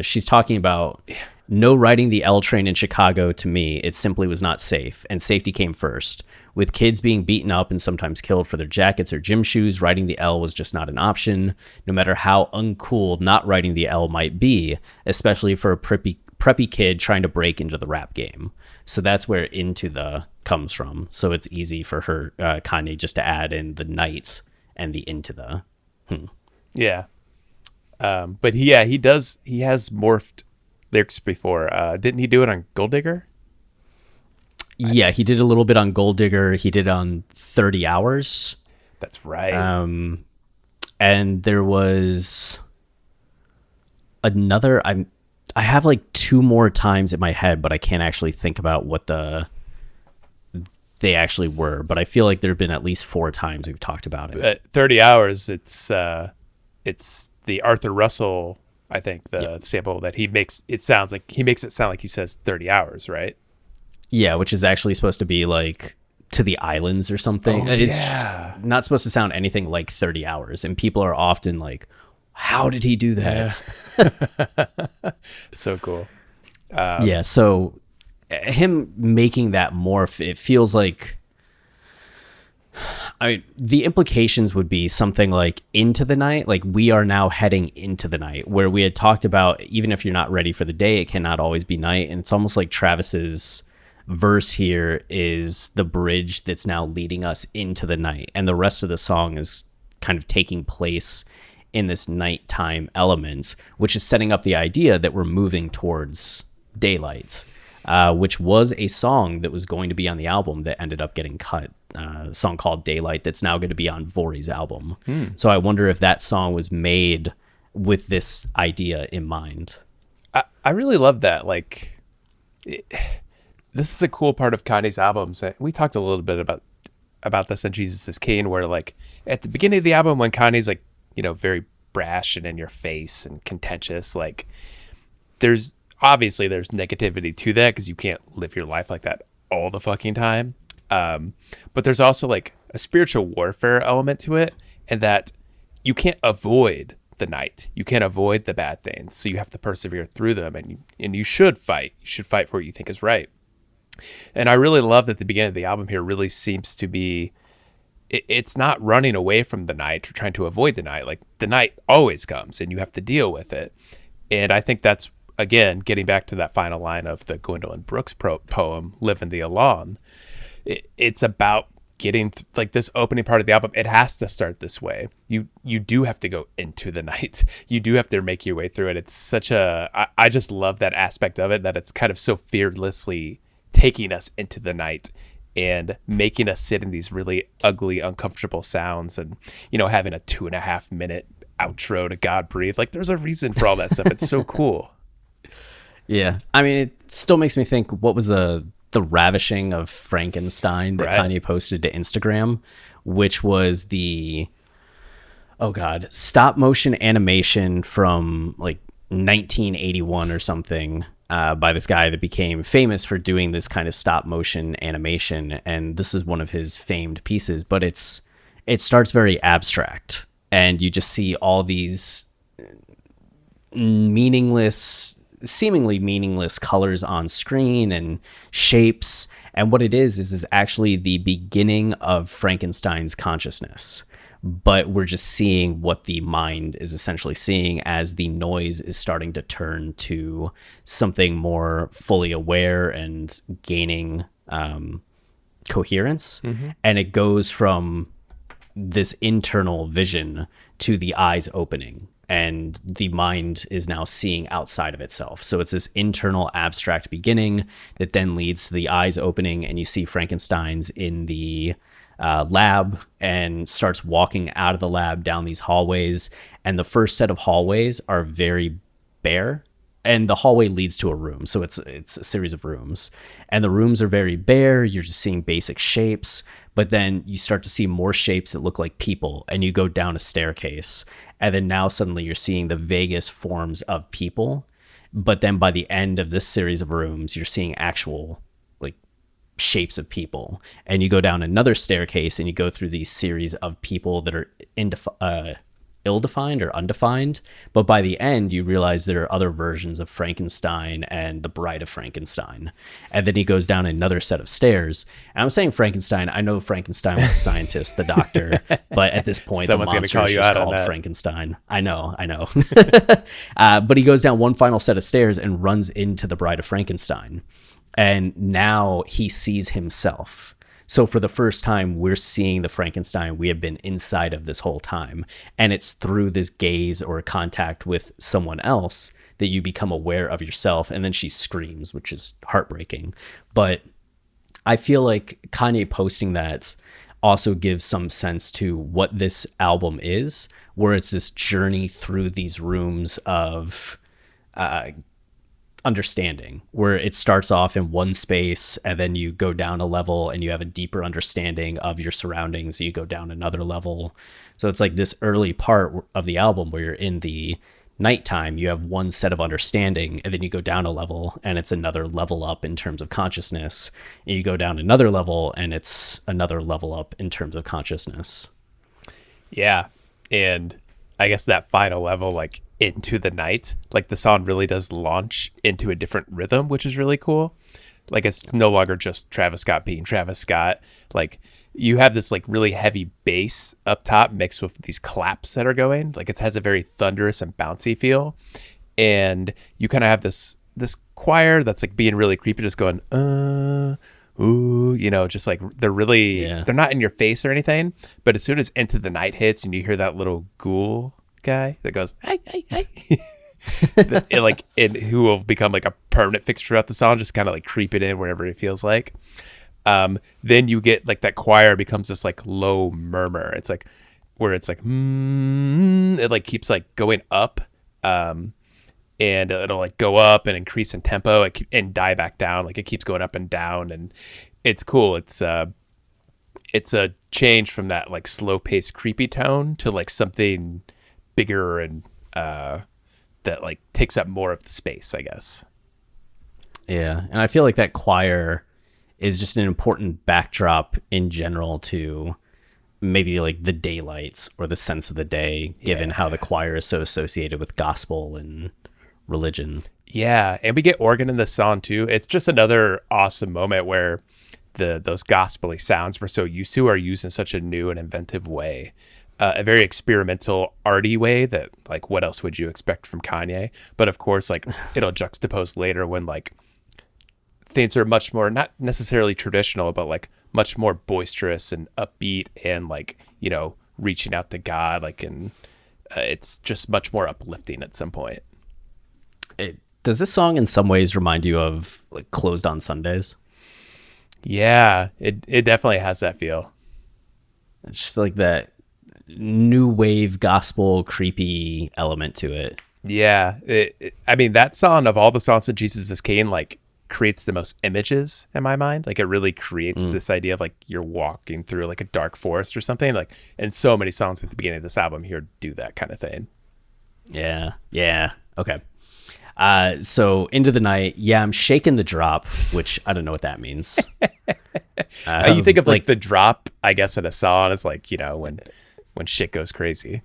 She's talking about no riding the L train in Chicago. To me, it simply was not safe, and safety came first. With kids being beaten up and sometimes killed for their jackets or gym shoes, riding the L was just not an option, no matter how uncool not riding the L might be, especially for a preppy kid trying to break into the rap game. So that's where into the comes from. So it's easy for her, Kanye, just to add in the nights and the into the. Yeah. But he has morphed lyrics before. Didn't he do it on Gold Digger? Yeah, he did a little bit on Gold Digger. He did on 30 Hours. That's right. And there was another. I have like two more times in my head, but I can't actually think about what they actually were. But I feel like there have been at least 4 times we've talked about it. 30 Hours. It's the Arthur Russell. I think the sample that he makes. It sounds like he makes it sound like he says 30 hours, right? Yeah, which is actually supposed to be like to the islands or something. It's just not supposed to sound anything like 30 hours. And people are often like, how did he do that? Yeah. So cool. So him making that morph, it feels like, the implications would be something like into the night, like we are now heading into the night, where we had talked about, even if you're not ready for the day, it cannot always be night. And it's almost like Travis's verse here is the bridge that's now leading us into the night, and the rest of the song is kind of taking place in this nighttime element, which is setting up the idea that we're moving towards daylight, which was a song that was going to be on the album that ended up getting cut, a song called Daylight that's now going to be on Vori's album. So I wonder if that song was made with this idea in mind. I really love that. Like, this is a cool part of Kanye's albums. We talked a little bit about about this on Jesus is King, where like at the beginning of the album when Kanye's like, very brash and in your face and contentious, like there's negativity to that because you can't live your life like that all the fucking time. But there's also like a spiritual warfare element to it, and that you can't avoid the night. You can't avoid the bad things. So you have to persevere through them, and you should fight. You should fight for what you think is right. And I really love that the beginning of the album here really seems to be, it's not running away from the night or trying to avoid the night. Like the night always comes and you have to deal with it. And I think that's, again, getting back to that final line of the Gwendolyn Brooks poem, Living the Alone. It's about getting like this opening part of the album. It has to start this way. You do have to go into the night. You do have to make your way through it. It's such I just love that aspect of it, that it's kind of so fearlessly taking us into the night and making us sit in these really ugly, uncomfortable sounds, and having a 2.5 minute outro to God Breathe. Like there's a reason for all that stuff. It's so cool. Yeah, I mean, it still makes me think, what was the ravishing of Frankenstein that Kanye posted to Instagram, which was the stop motion animation from like 1981 or something, by this guy that became famous for doing this kind of stop motion animation. And this was one of his famed pieces, but it starts very abstract, and you just see all these seemingly meaningless colors on screen and shapes. And what it is actually the beginning of Frankenstein's consciousness. But we're just seeing what the mind is essentially seeing as the noise is starting to turn to something more fully aware and gaining coherence. Mm-hmm. And it goes from this internal vision to the eyes opening, and the mind is now seeing outside of itself. So it's this internal abstract beginning that then leads to the eyes opening, and you see Frankenstein's in the lab and starts walking out of the lab down these hallways. And the first set of hallways are very bare, and the hallway leads to a room. So it's a series of rooms, and the rooms are very bare. You're just seeing basic shapes, but then you start to see more shapes that look like people, and you go down a staircase, and then now suddenly you're seeing the vaguest forms of people. But then by the end of this series of rooms, you're seeing actual shapes of people, and you go down another staircase and you go through these series of people that are ill-defined or undefined, but by the end you realize there are other versions of Frankenstein and the Bride of Frankenstein. And then he goes down another set of stairs, and I'm saying Frankenstein, I know Frankenstein was the scientist, the doctor, but at this point someone's the monster is just called Frankenstein. I know but he goes down one final set of stairs and runs into the Bride of Frankenstein. And now he sees himself. So for the first time, we're seeing the Frankenstein we have been inside of this whole time. And it's through this gaze or contact with someone else that you become aware of yourself. And then she screams, which is heartbreaking. But I feel like Kanye posting that also gives some sense to what this album is, where it's this journey through these rooms of understanding, where it starts off in one space and then you go down a level and you have a deeper understanding of your surroundings. You go down another level. So it's like this early part of the album where you're in the nighttime, you have one set of understanding, and then you go down a level and it's another level up in terms of consciousness. And you go down another level and it's another level up in terms of consciousness. Yeah. And I guess that final level, like into the night, like the song really does launch into a different rhythm, which is really cool. Like it's no longer just Travis Scott being Travis Scott. Like you have this like really heavy bass up top mixed with these claps that are going. Like it has a very thunderous and bouncy feel, and you kind of have this choir that's like being really creepy, just going ooh, just like they're really they're not in your face or anything, but as soon as Into the Night hits and you hear that little ghoul guy that goes hey who will become like a permanent fixture throughout the song, just kind of like creep it in wherever it feels like. Then you get like that choir becomes this like low murmur. It's like where it's like it like keeps like going up, and it'll like go up and increase in tempo and die back down. Like it keeps going up and down, and it's cool. It's it's a change from that like slow paced creepy tone to like something bigger and that like takes up more of the space, I guess. Yeah, and I feel like that choir is just an important backdrop in general to maybe like the daylights or the sense of the day, given how the choir is so associated with gospel and religion. Yeah, and we get organ in the song too. It's just another awesome moment where those gospelly sounds we're so used to are used in such a new and inventive way. A very experimental, arty way that, like, what else would you expect from Kanye? But of course, like, it'll juxtapose later when, like, things are much more, not necessarily traditional, but, like, much more boisterous and upbeat and, like, you know, reaching out to God. Like, and it's just much more uplifting at some point. Does this song in some ways remind you of, like, Closed on Sundays? Yeah, it definitely has that feel. It's just like that new wave gospel creepy element to it. Yeah, I mean, that song of all the songs of Jesus is King, like, creates the most images in my mind. Like, it really creates this idea of like you're walking through like a dark forest or something. Like, and so many songs at the beginning of this album here do that kind of thing. Yeah. Okay. So Into the Night. Yeah, I'm shaking the drop, which I don't know what that means. You think of like the drop, I guess, in a song is like, you know, when shit goes crazy.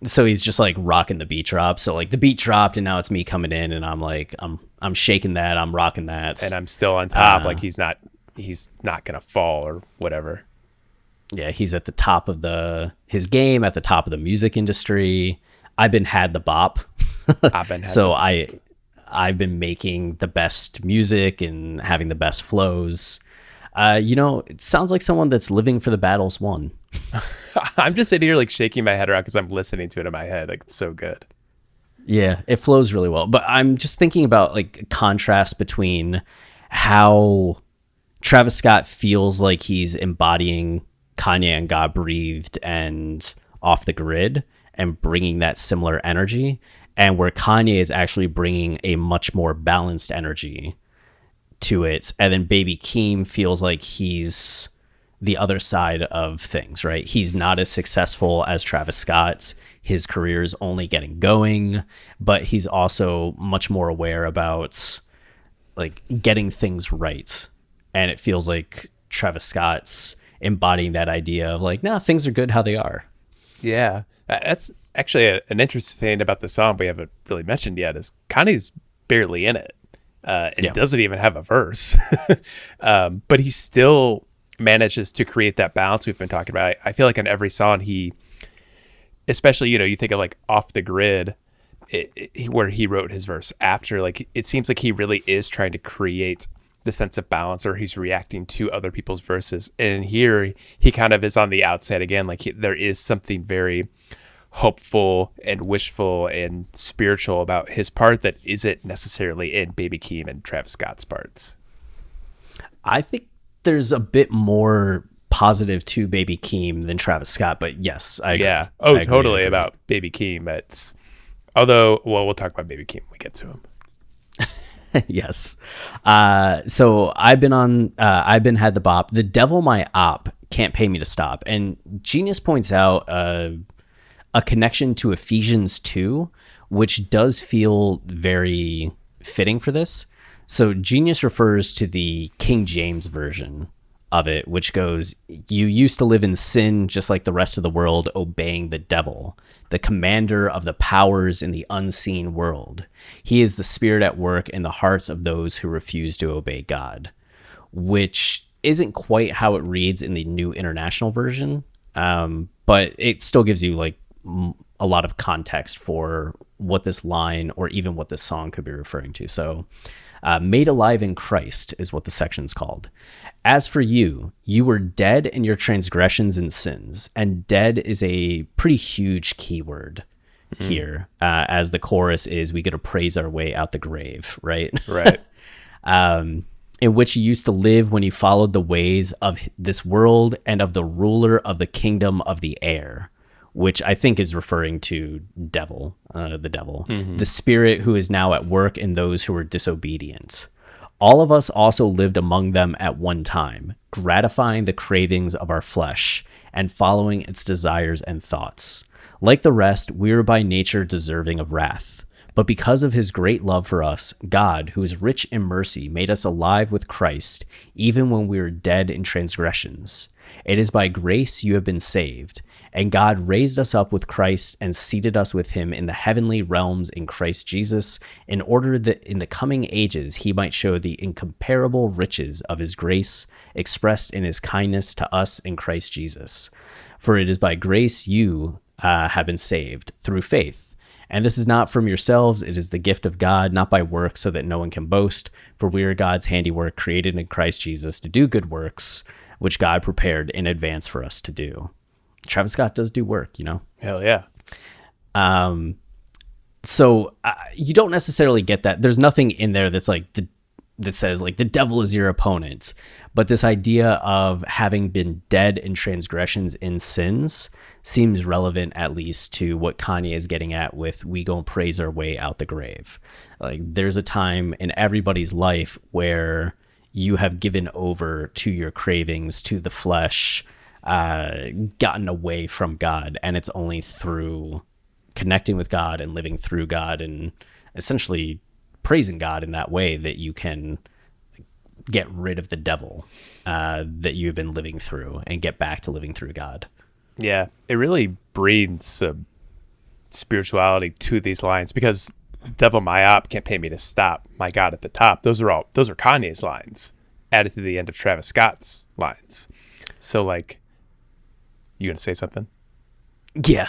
So he's just like rocking the beat drop. So like the beat dropped and now it's me coming in and I'm like, I'm shaking that, I'm rocking that. And I'm still on top. Like he's not going to fall or whatever. Yeah. He's at the top of his game, at the top of the music industry. I've had the bop. I've been making the best music and having the best flows. You know, it sounds like someone that's living for the battles won. I'm just sitting here like shaking my head around because I'm listening to it in my head. Like, it's so good. Yeah, it flows really well. But I'm just thinking about like a contrast between how Travis Scott feels like he's embodying Kanye and God Breathed and Off the Grid and bringing that similar energy, and where Kanye is actually bringing a much more balanced energy to it. And then Baby Keem feels like he's the other side of things, right? He's not as successful as Travis Scott. His career is only getting going, but he's also much more aware about like getting things right. And it feels like Travis Scott's embodying that idea of like, nah, things are good how they are. Yeah. That's actually an interesting thing about the song we haven't really mentioned yet is Kanye's barely in it. It doesn't even have a verse. But he still manages to create that balance we've been talking about. I feel like in every song he, especially, you know, you think of like Off the Grid, where he wrote his verse after, like it seems like he really is trying to create the sense of balance, or he's reacting to other people's verses. And here he kind of is on the outside again. Like there is something very hopeful and wishful and spiritual about his part that isn't necessarily in Baby Keem and Travis Scott's parts. I think there's a bit more positive to Baby Keem than Travis Scott, but yes, I agree. Yeah. Oh, I totally agree about Baby Keem. It's we'll talk about Baby Keem when we get to him. Yes. So I've been had the bop. The devil my op can't pay me to stop. And Genius points out a connection to Ephesians 2, which does feel very fitting for this. So Genius refers to the King James version of it, which goes, "You used to live in sin just like the rest of the world, obeying the devil, the commander of the powers in the unseen world. He is the spirit at work in the hearts of those who refuse to obey God," which isn't quite how it reads in the New International Version, but it still gives you like a lot of context for what this line or even what this song could be referring to. So made alive in Christ is what the section's called. "As for you, you were dead in your transgressions and sins," and dead is a pretty huge keyword here, as the chorus is, "We get to praise our way out the grave," right? Right. "In which you used to live when you followed the ways of this world and of the ruler of the kingdom of the air," which I think is referring to the devil, the spirit who is now at work in those who are disobedient. All of us also lived among them at one time, gratifying the cravings of our flesh and following its desires and thoughts. Like the rest, we were by nature deserving of wrath. But because of his great love for us, God, who is rich in mercy, made us alive with Christ, even when we were dead in transgressions. It is by grace you have been saved. And God raised us up with Christ and seated us with him in the heavenly realms in Christ Jesus, in order that in the coming ages he might show the incomparable riches of his grace expressed in his kindness to us in Christ Jesus. For it is by grace you have been saved, through faith. And this is not from yourselves, it is the gift of God, not by works, so that no one can boast. For we are God's handiwork, created in Christ Jesus to do good works, which God prepared in advance for us to do. Travis Scott does do work, you know? Hell yeah. So you don't necessarily get that. There's nothing in there that's like that says like the devil is your opponent. But this idea of having been dead in transgressions in sins seems relevant, at least to what Kanye is getting at with we gon' praise our way out the grave. Like there's a time in everybody's life where you have given over to your cravings, to the flesh, gotten away from God, and it's only through connecting with God and living through God and essentially praising God in that way that you can get rid of the devil that you've been living through and get back to living through God. Yeah, it really breathes some spirituality to these lines, because devil my op can't pay me to stop, my God at the top. Those are Kanye's lines added to the end of Travis Scott's lines. So like, you gonna say something? Yeah.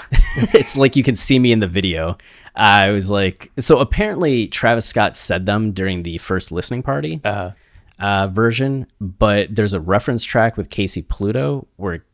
It's like you can see me in the video. I was like, so apparently Travis Scott said them during the first listening party version, but there's a reference track with Casey Pluto where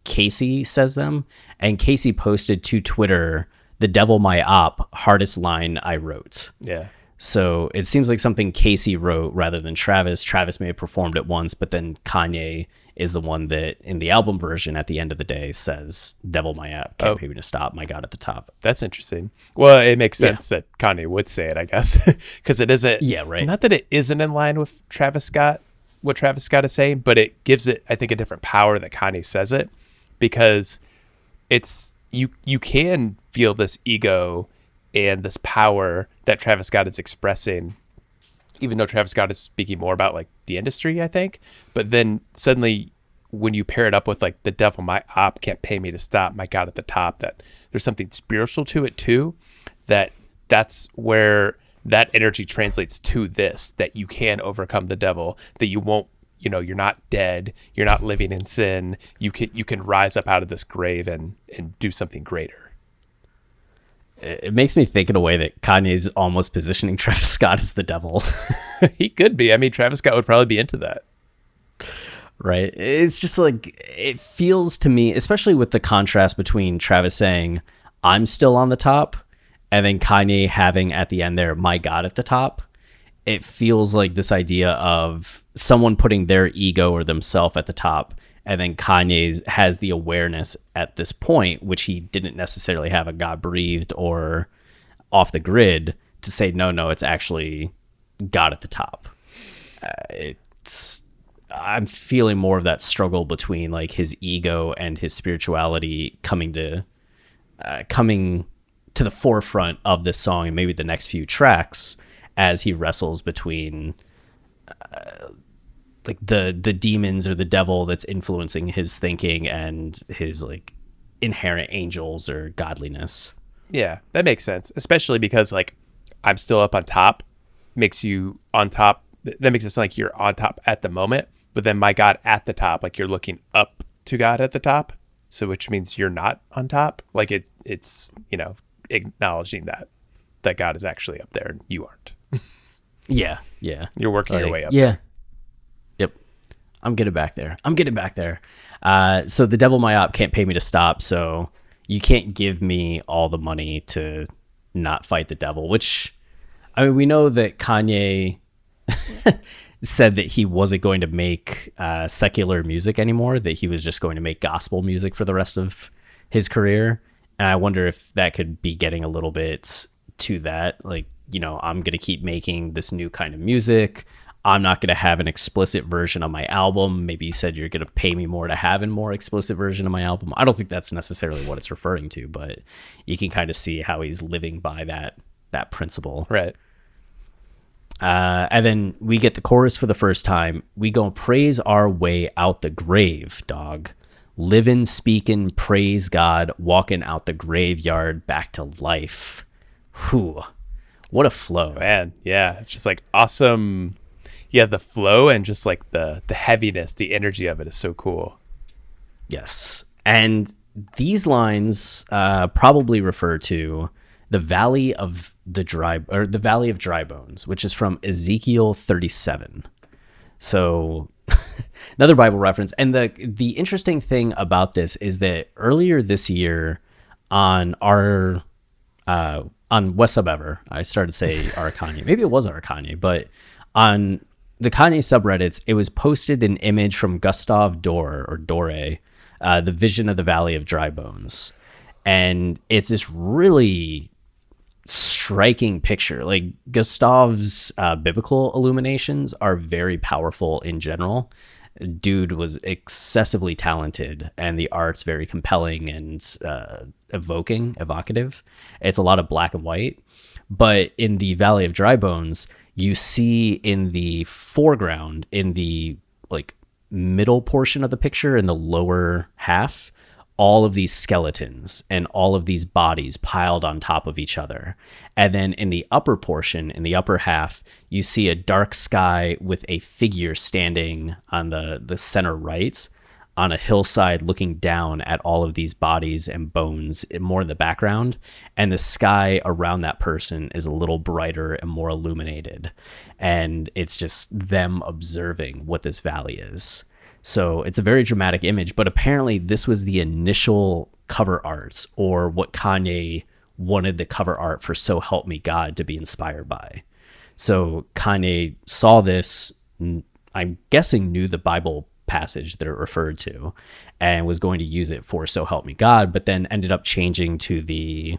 Casey says them, and Casey posted to Twitter, "The devil my op, hardest line I wrote." Yeah. So it seems like something Casey wrote rather than Travis. Travis may have performed it once, but then Kanye is the one that in the album version at the end of the day says, "Devil my app, can't pay me to stop, my God at the top." That's interesting. Well, it makes sense that Kanye would say it, I guess, because it isn't. Yeah, right. Not that it isn't in line with Travis Scott, what Travis Scott is saying, but it gives it, I think, a different power that Kanye says it, because it's you can feel this ego and this power that Travis Scott is expressing, even though Travis Scott is speaking more about like the industry, I think. But then suddenly when you pair it up with like the devil my op can't pay me to stop, my God at the top, that there's something spiritual to it too, that's where that energy translates to this, that you can overcome the devil, that you won't, you're not dead, you're not living in sin, you can rise up out of this grave and do something greater. It makes me think in a way that Kanye's almost positioning Travis Scott as the devil. He could be. I mean, Travis Scott would probably be into that. Right. It's just like, it feels to me, especially with the contrast between Travis saying, "I'm still on the top," and then Kanye having at the end there, "my God at the top." It feels like this idea of someone putting their ego or themselves at the top, and then Kanye has the awareness at this point, which he didn't necessarily have a God breathed or off the grid, to say, no, it's actually God at the top. I'm feeling more of that struggle between like his ego and his spirituality coming to the forefront of this song and maybe the next few tracks, as he wrestles between like the demons or the devil that's influencing his thinking and his like inherent angels or godliness. Yeah, that makes sense, especially because like "I'm still up on top" makes you on top. That makes it sound like you're on top at the moment, but then "my God at the top," like you're looking up to God at the top, so which means you're not on top. Like it's acknowledging that God is actually up there and you aren't. Yeah. You're working your way up. Yeah. There. Yep. I'm getting back there. So the devil my op can't pay me to stop. So you can't give me all the money to not fight the devil, which, I mean, we know that Kanye said that he wasn't going to make secular music anymore, that he was just going to make gospel music for the rest of his career. And I wonder if that could be getting a little bit to that. Like, I'm going to keep making this new kind of music. I'm not going to have an explicit version of my album. Maybe you said you're going to pay me more to have a more explicit version of my album. I don't think that's necessarily what it's referring to, but you can kind of see how he's living by that principle. Right. And then we get the chorus for the first time. We go praise our way out the grave, dog. Living, speaking, praise God, walking out the graveyard back to life. Whew. What a flow. Man, yeah. It's just like awesome. Yeah, the flow and just like the heaviness, the energy of it is so cool. Yes. And these lines probably refer to the Valley of Dry Bones, which is from Ezekiel 37. So another Bible reference. And the interesting thing about this is that earlier this year on our on West Sub Ever, I started to say our Kanye. Maybe it was our Kanye, but on the Kanye subreddits, it was posted an image from Gustave Doré, The Vision of the Valley of Dry Bones. And it's this really striking picture. Like Gustave's biblical illuminations are very powerful in general. Dude was excessively talented, and the art's very compelling and evocative. It's a lot of black and white. But in the Valley of Dry Bones, you see in the foreground, in the like middle portion of the picture, in the lower half, all of these skeletons and all of these bodies piled on top of each other. And then in the upper portion, in the upper half, you see a dark sky with a figure standing on the center right on a hillside looking down at all of these bodies and bones more in the background. And the sky around that person is a little brighter and more illuminated. And it's just them observing what this valley is. So it's a very dramatic image, but apparently this was the initial cover art, or what Kanye wanted the cover art for So Help Me God to be inspired by. So Kanye saw this, I'm guessing knew the Bible passage that it referred to, and was going to use it for So Help Me God, but then ended up changing to the,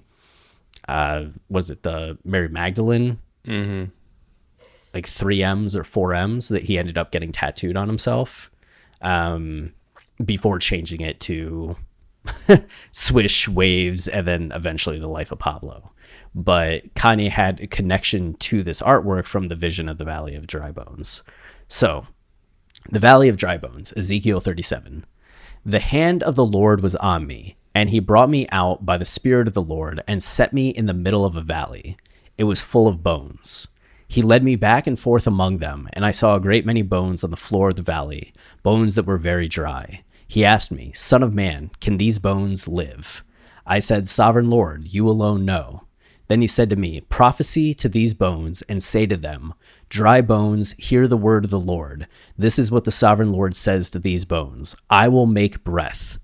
was it the Mary Magdalene? Mm-hmm. Like 3 M's or 4 M's that he ended up getting tattooed on himself. Before changing it to Swish, Waves, and then eventually The Life of Pablo. But Kanye had a connection to this artwork from the Vision of the Valley of Dry Bones. So, the Valley of Dry Bones, Ezekiel 37. The hand of the Lord was on me, and he brought me out by the Spirit of the Lord and set me in the middle of a valley. It was full of bones. He led me back and forth among them, and I saw a great many bones on the floor of the valley, bones that were very dry. He asked me, Son of man, can these bones live? I said, Sovereign Lord, you alone know. Then he said to me, Prophesy to these bones and say to them, Dry bones, hear the word of the Lord. This is what the Sovereign Lord says to these bones. I will make breath.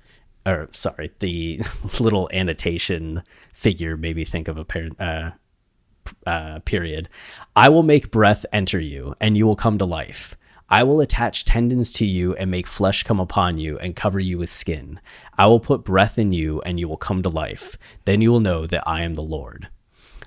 The little annotation figure made me think of a period. I will make breath enter you, and you will come to life. I will attach tendons to you and make flesh come upon you and cover you with skin. I will put breath in you, and you will come to life. Then you will know that I am the Lord.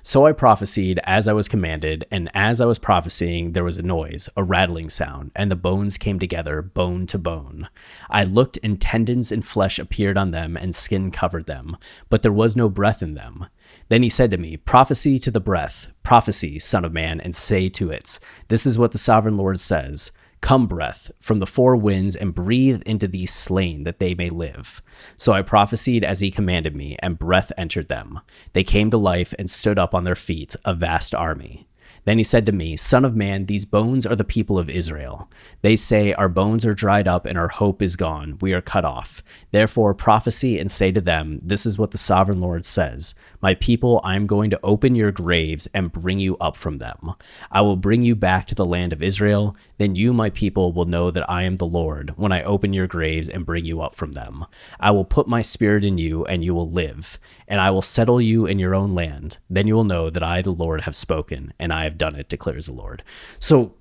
So I prophesied as I was commanded, and as I was prophesying, there was a noise, a rattling sound, and the bones came together, bone to bone. I looked, and tendons and flesh appeared on them, and skin covered them, but there was no breath in them. Then he said to me, Prophesy to the breath, prophesy, son of man, and say to it, This is what the Sovereign Lord says. Come, breath, from the 4 winds, and breathe into these slain, that they may live. So I prophesied as he commanded me, and breath entered them. They came to life and stood up on their feet, a vast army. Then he said to me, Son of man, these bones are the people of Israel. They say, Our bones are dried up, and our hope is gone. We are cut off. Therefore prophesy and say to them, This is what the Sovereign Lord says. My people, I am going to open your graves and bring you up from them. I will bring you back to the land of Israel. Then you, my people, will know that I am the Lord when I open your graves and bring you up from them. I will put my spirit in you, and you will live, and I will settle you in your own land. Then you will know that I, the Lord, have spoken, and I have done it, declares the Lord. So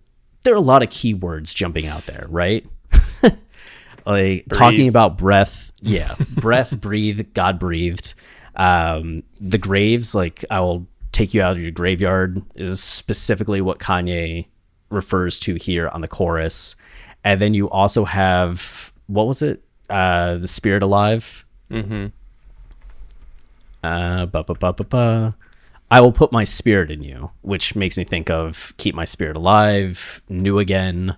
there are a lot of key words jumping out there, right? Like breathe. Talking about breath. Yeah. Breath, breathe, God breathed. The graves, like I will take you out of your graveyard, is specifically what Kanye refers to here on the chorus. And then you also have, what was it? The Spirit Alive. Mm-hmm. I will put my spirit in you, which makes me think of Keep My Spirit Alive, New Again.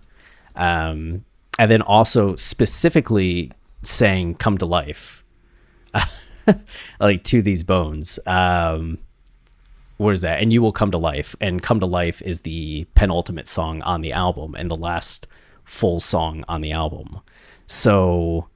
And then also specifically saying come to life. Like to these bones. What is that? And you will come to life. And Come to Life is the penultimate song on the album and the last full song on the album. So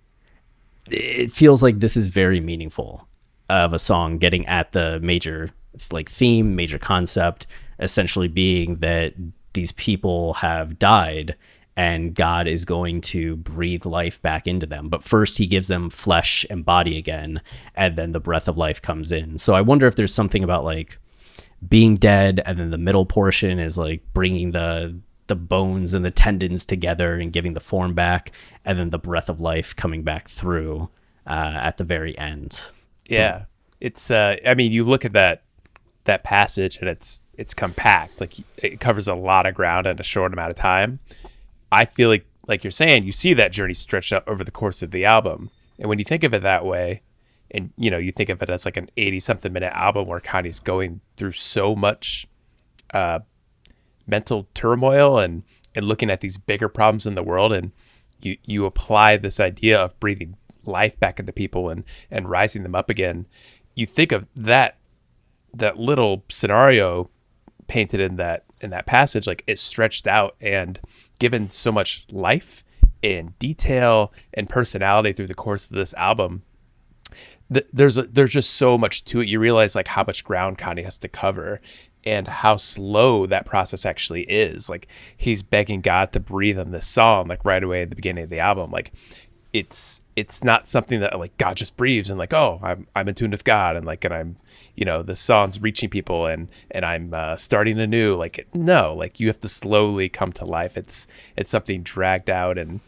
it feels like this is very meaningful of a song, getting at the major like theme, major concept, essentially being that these people have died and God is going to breathe life back into them. But first he gives them flesh and body again, and then the breath of life comes in. So I wonder if there's something about like being dead, and then the middle portion is like bringing the bones and the tendons together and giving the form back, and then the breath of life coming back through at the very end. Yeah. It's I mean, you look at that passage and it's compact. Like it covers a lot of ground in a short amount of time. I feel like you're saying, you see that journey stretched out over the course of the album. And when you think of it that way, and you know, you think of it as like an 80-something minute album where Kanye's going through so much mental turmoil and looking at these bigger problems in the world, and you apply this idea of breathing life back into people and rising them up again. You think of that little scenario painted in that passage, like it's stretched out and given so much life and detail and personality through the course of this album. There's just so much to it. You realize like how much ground Kanye has to cover and how slow that process actually is. Like he's begging God to breathe on this song, like right away at the beginning of the album. Like it's not something that like God just breathes and like, oh, I'm in tune with God and I'm, you know, the song's reaching people and I'm starting anew. Like no, like you have to slowly come to life. It's something dragged out, and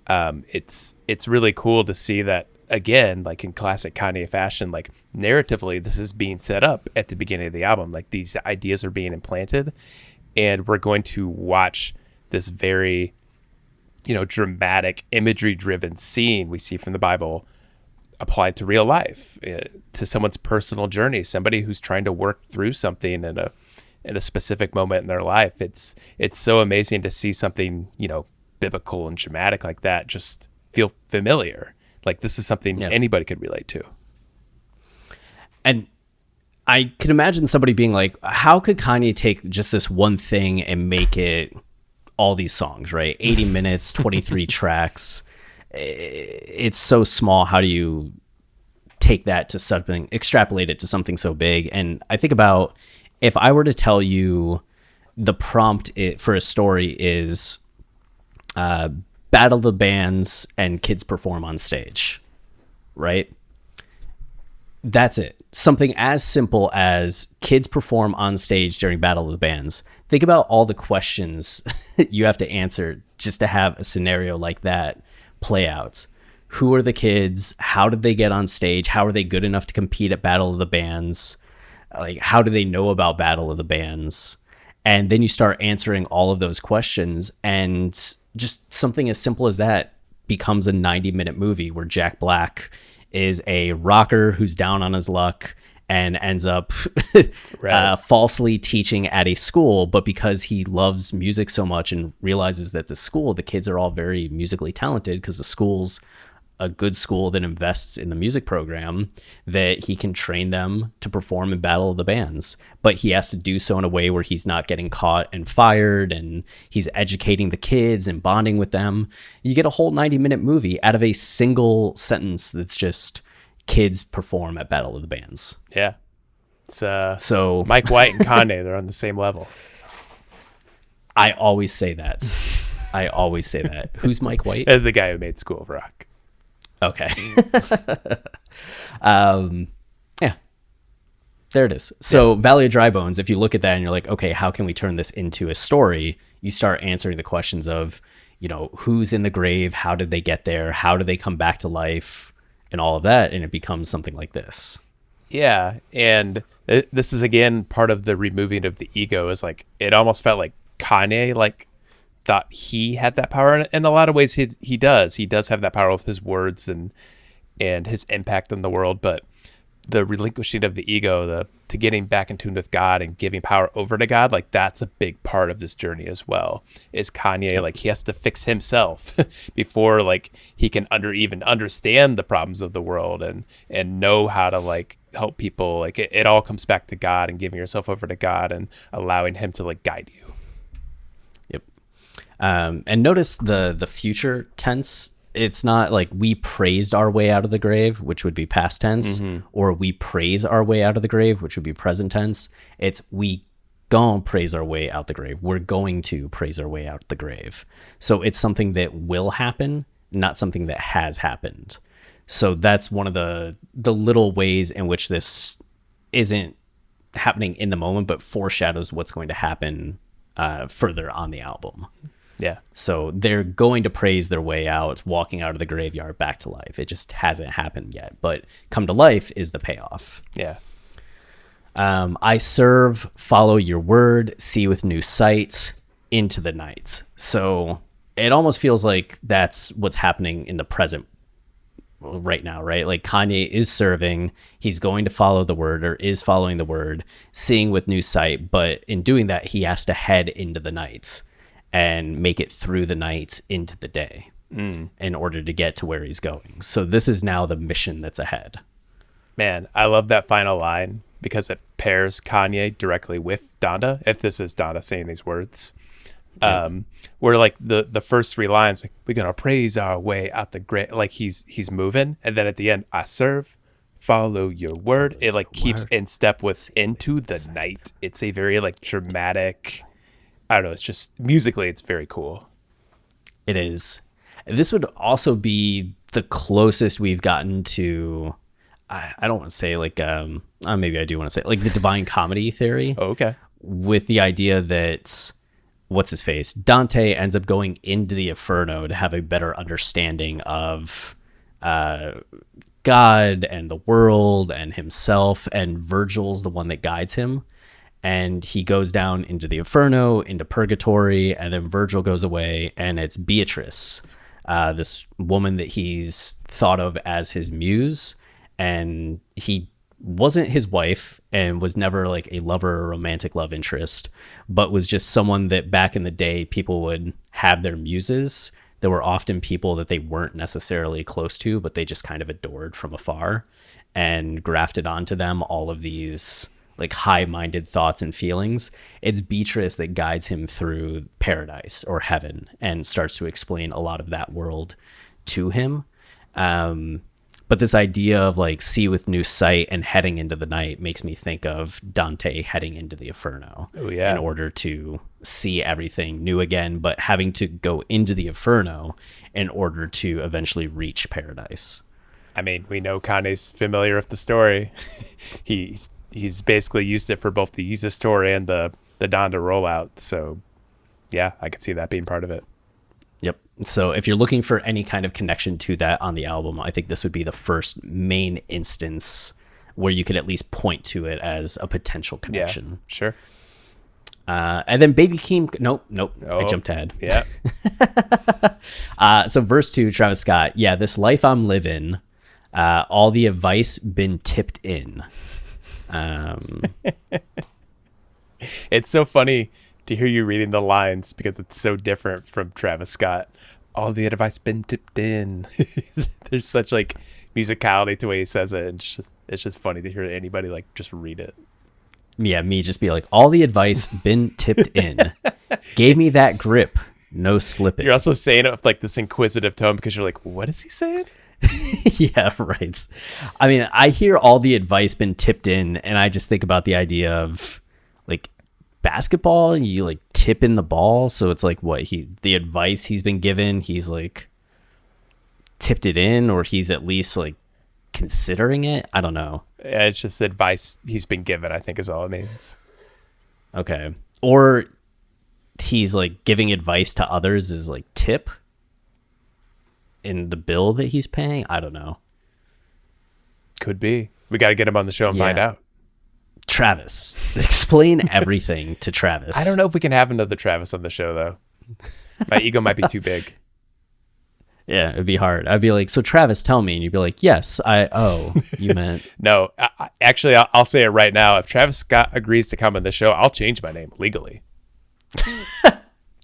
it's really cool to see that again, like in classic Kanye fashion. Like narratively, this is being set up at the beginning of the album. Like these ideas are being implanted, and we're going to watch this very, you know, dramatic, imagery-driven scene we see from the Bible applied to real life, to someone's personal journey, somebody who's trying to work through something in a specific moment in their life. It's so amazing to see something, you know, biblical and dramatic like that just feel familiar. Like this is something anybody could relate to. And I can imagine somebody being like, how could Kanye take just this one thing and make it all these songs, right? 80 minutes, 23 tracks. It's so small. How do you take that to something, extrapolate it to something so big? And I think about, if I were to tell you the prompt for a story is battle the bands and kids perform on stage, right? That's it. Something as simple as kids perform on stage during Battle of the Bands. Think about all the questions you have to answer just to have a scenario like that play out. Who are the kids? How did they get on stage? How are they good enough to compete at Battle of the Bands? Like, how do they know about Battle of the Bands? And then you start answering all of those questions, and just something as simple as that becomes a 90-minute movie where Jack Black is a rocker who's down on his luck and ends up falsely teaching at a school, but because he loves music so much and realizes that the kids are all very musically talented because the school's a good school that invests in the music program, that he can train them to perform in Battle of the Bands. But he has to do so in a way where he's not getting caught and fired, and he's educating the kids and bonding with them. You get a whole 90-minute movie out of a single sentence that's just kids perform at Battle of the Bands. Yeah. It's so Mike White and Kanye, they're on the same level. I always say that. Who's Mike White? The guy who made School of Rock. Okay. Yeah, there it is. So Valley of Dry Bones, if you look at that and you're like, okay, how can we turn this into a story? You start answering the questions of, you know, who's in the grave? How did they get there? How do they come back to life? And all of that. And it becomes something like this. Yeah. And this is, again, part of the removing of the ego. Is like, it almost felt like Kanye like thought he had that power. And in a lot of ways, he does. He does have that power with his words and his impact on the world. But the relinquishing of the ego, to getting back in tune with God and giving power over to God, like that's a big part of this journey as well. Is Kanye like he has to fix himself before like he can even understand the problems of the world and know how to like help people. Like it all comes back to God and giving yourself over to God and allowing Him to like guide you. Yep. And notice the future tense. It's not like we praised our way out of the grave, which would be past tense, or we praise our way out of the grave, which would be present tense. It's we gonna praise our way out the grave. We're going to praise our way out the grave. So it's something that will happen, not something that has happened. So that's one of the little ways in which this isn't happening in the moment, but foreshadows what's going to happen further on the album. Yeah. So they're going to praise their way out, walking out of the graveyard back to life. It just hasn't happened yet. But come to life is the payoff. Yeah. I serve, follow your word, see with new sight, into the night. So it almost feels like that's what's happening in the present right now, right? Like Kanye is serving, he's going to follow the word or is following the word, seeing with new sight. But in doing that, he has to head into the night and make it through the night into the day in order to get to where he's going. So this is now the mission that's ahead. Man, I love that final line because it pairs Kanye directly with Donda, if this is Donda saying these words. Where like the first three lines, like we're gonna praise our way out the grave, like he's moving, and then at the end, I serve, follow your word. It like keeps in step with into the night. It's a very like dramatic, I don't know, it's just musically it's very cool. It is. This would also be the closest we've gotten to, I don't want to say like maybe I do want to say like the divine comedy theory. Oh, okay. With the idea that what's his face, Dante ends up going into the Inferno to have a better understanding of God and the world and himself, and Virgil's the one that guides him. And he goes down into the Inferno, into purgatory, and then Virgil goes away, and it's Beatrice, this woman that he's thought of as his muse, and he wasn't his wife and was never like a lover or romantic love interest, but was just someone that back in the day people would have their muses. There were often people that they weren't necessarily close to, but they just kind of adored from afar, and grafted onto them all of these like high-minded thoughts and feelings. It's Beatrice that guides him through paradise or heaven and starts to explain a lot of that world to him. But this idea of like see with new sight and heading into the night makes me think of Dante heading into the Inferno in order to see everything new again, but having to go into the Inferno in order to eventually reach paradise. I mean, we know Kanye's familiar with the story. He's basically used it for both the Yeezus story and the Donda rollout. So yeah, I could see that being part of it. Yep. So if you're looking for any kind of connection to that on the album, I think this would be the first main instance where you could at least point to it as a potential connection. Yeah, sure. And then Baby Keem, nope, Oh, I jumped ahead. Yeah. So verse 2, Travis Scott, yeah, this life I'm living, all the advice been tipped in. It's so funny to hear you reading the lines because it's so different from Travis Scott. All the advice been tipped in. There's such like musicality to the way he says it. It's just funny to hear anybody like just read it. Yeah, me just be like, all the advice been tipped in. Gave me that grip, no slipping. You're also saying it with like this inquisitive tone because you're like, what is he saying? Yeah, right. I mean, I hear all the advice been tipped in, and I just think about the idea of like basketball, and you like tip in the ball, so it's like what the advice he's been given, he's like tipped it in, or he's at least like considering it. I don't know. Yeah, it's just advice he's been given, I think is all it means. Okay. Or he's like giving advice to others is like tip in the bill that he's paying. I don't know. Could be. We got to get him on the show and find out. Travis. Explain everything to Travis. I don't know if we can have another Travis on the show, though. My ego might be too big. Yeah, it'd be hard. I'd be like, so Travis, tell me. And you'd be like, yes, you meant. No, actually, I'll say it right now. If Travis Scott agrees to come on the show, I'll change my name legally.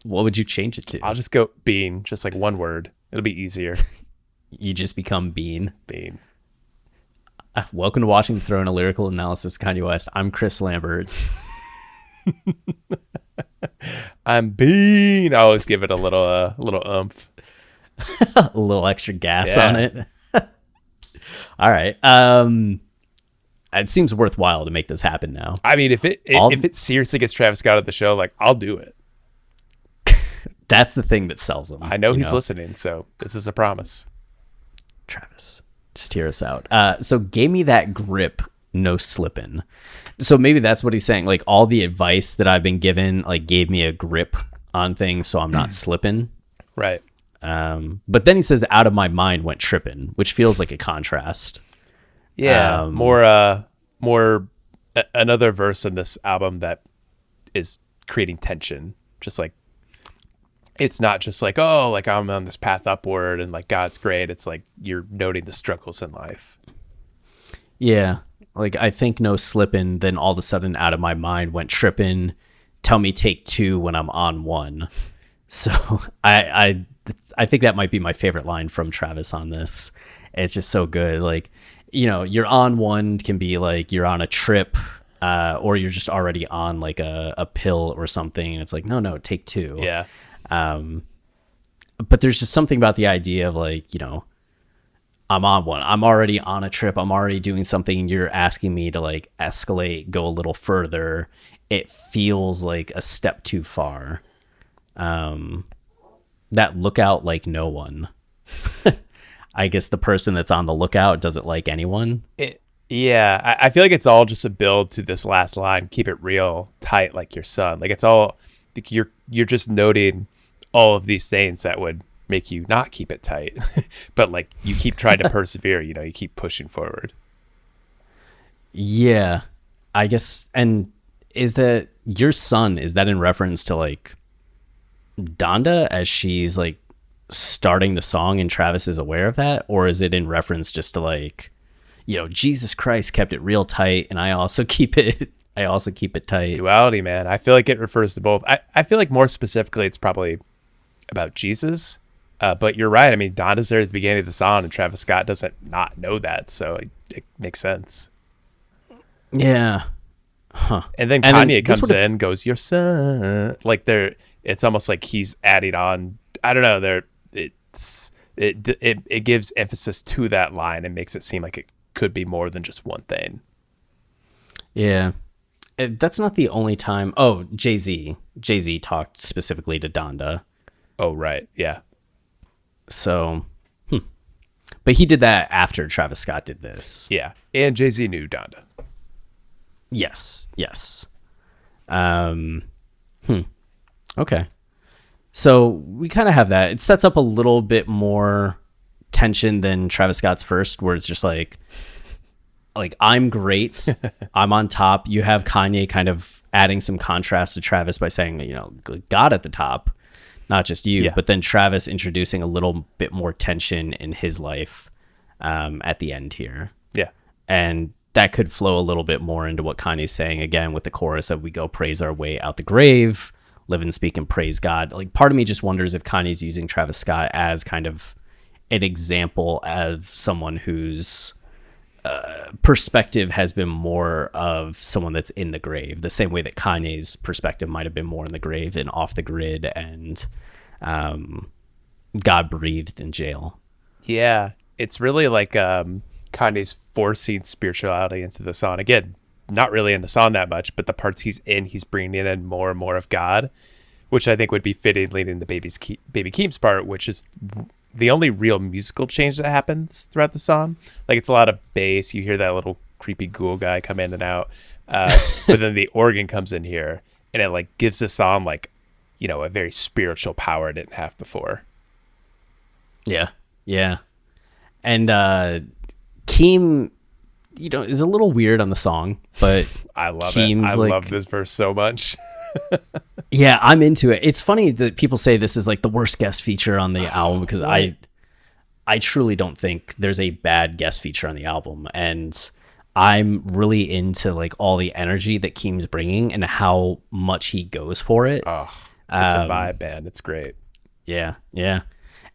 What would you change it to? I'll just go Bean, just like one word. It'll be easier. You just become Bean. Bean. Welcome to Watching the Throne, a lyrical analysis of Kanye West. I'm Chris Lambert. I'm Bean. I always give it a little oomph. A little extra gas on it. All right. It seems worthwhile to make this happen now. I mean, if it seriously gets Travis Scott at the show, like, I'll do it. That's the thing that sells him. I know he's listening, so this is a promise. Travis, just hear us out. So gave me that grip, no slipping. So maybe that's what he's saying. Like, all the advice that I've been given, like, gave me a grip on things, so I'm not slipping. Right. But then he says, out of my mind went tripping, which feels like a contrast. Yeah. Another verse in this album that is creating tension. Just like, it's not just like, oh, like I'm on this path upward and like God's great. It's like you're noting the struggles in life. Yeah. Like, I think no slipping, then all of a sudden out of my mind went tripping. Tell me take two when I'm on one. So I think that might be my favorite line from Travis on this. It's just so good. Like, you're on one can be like you're on a trip, or you're just already on like a pill or something. And it's like, no, take two. Yeah. But there's just something about the idea of like, I'm on one. I'm already on a trip. I'm already doing something. And you're asking me to like escalate, go a little further. It feels like a step too far. That lookout like no one. I guess the person that's on the lookout doesn't like anyone. I feel like it's all just a build to this last line. Keep it real, tight like your son. Like, it's all like you're just noting all of these things that would make you not keep it tight, but like you keep trying to persevere. You keep pushing forward. Yeah, I guess. And is that your son? Is that in reference to like Donda as she's like starting the song and Travis is aware of that, or is it in reference just to like, Jesus Christ kept it real tight and I also keep it tight? Duality, man. I feel like it refers to both. I feel like more specifically it's probably about Jesus, but you're right. I mean, Donda's there at the beginning of the song and Travis Scott doesn't not know that, so it makes sense. Yeah. Huh. And then Kanye comes in, goes, your son. Like, it's almost like he's adding on. I don't know. It gives emphasis to that line and makes it seem like it could be more than just one thing. Yeah. That's not the only time. Oh, Jay-Z talked specifically to Donda. Oh, right. Yeah. So, but he did that after Travis Scott did this. Yeah. And Jay-Z knew Donda. Yes. Okay. So we kind of have that. It sets up a little bit more tension than Travis Scott's first, where it's just like I'm great. I'm on top. You have Kanye kind of adding some contrast to Travis by saying, God at the top, not just you, yeah. But then Travis introducing a little bit more tension in his life at the end here. Yeah. And that could flow a little bit more into what Kanye's saying again with the chorus of we go praise our way out the grave, live and speak and praise God. Like, part of me just wonders if Kanye's using Travis Scott as kind of an example of someone whose perspective has been more of someone that's in the grave, the same way that Kanye's perspective might have been more in the grave and off the grid and God breathed in jail. Yeah, it's really like Kanye's forcing spirituality into the song. Again, not really in the song that much, but the parts he's in, he's bringing in more and more of God, which I think would be fitting leading the Baby Keem's part, which is the only real musical change that happens throughout the song. Like, it's a lot of bass. You hear that little creepy ghoul guy come in and out. But then the organ comes in here and it like gives the song like, a very spiritual power it didn't have before. Yeah. And Keem, is a little weird on the song, but I love Keem's it. I love this verse so much. Yeah, I'm into it. It's funny that people say this is like the worst guest feature on the album because I truly don't think there's a bad guest feature on the album, and I'm really into like all the energy that Keem's bringing and how much he goes for it. Oh, it's a vibe, man. It's great. Yeah,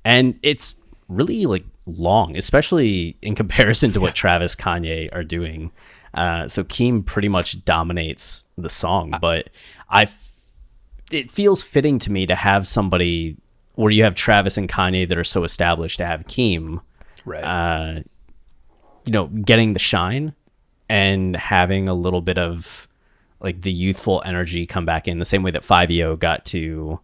and it's really like long, especially in comparison to what Travis, Kanye are doing. So Keem pretty much dominates the song, but it feels fitting to me to have somebody where you have Travis and Kanye that are so established to have Keem, right? Getting the shine and having a little bit of like the youthful energy come back in the same way that 5EO got to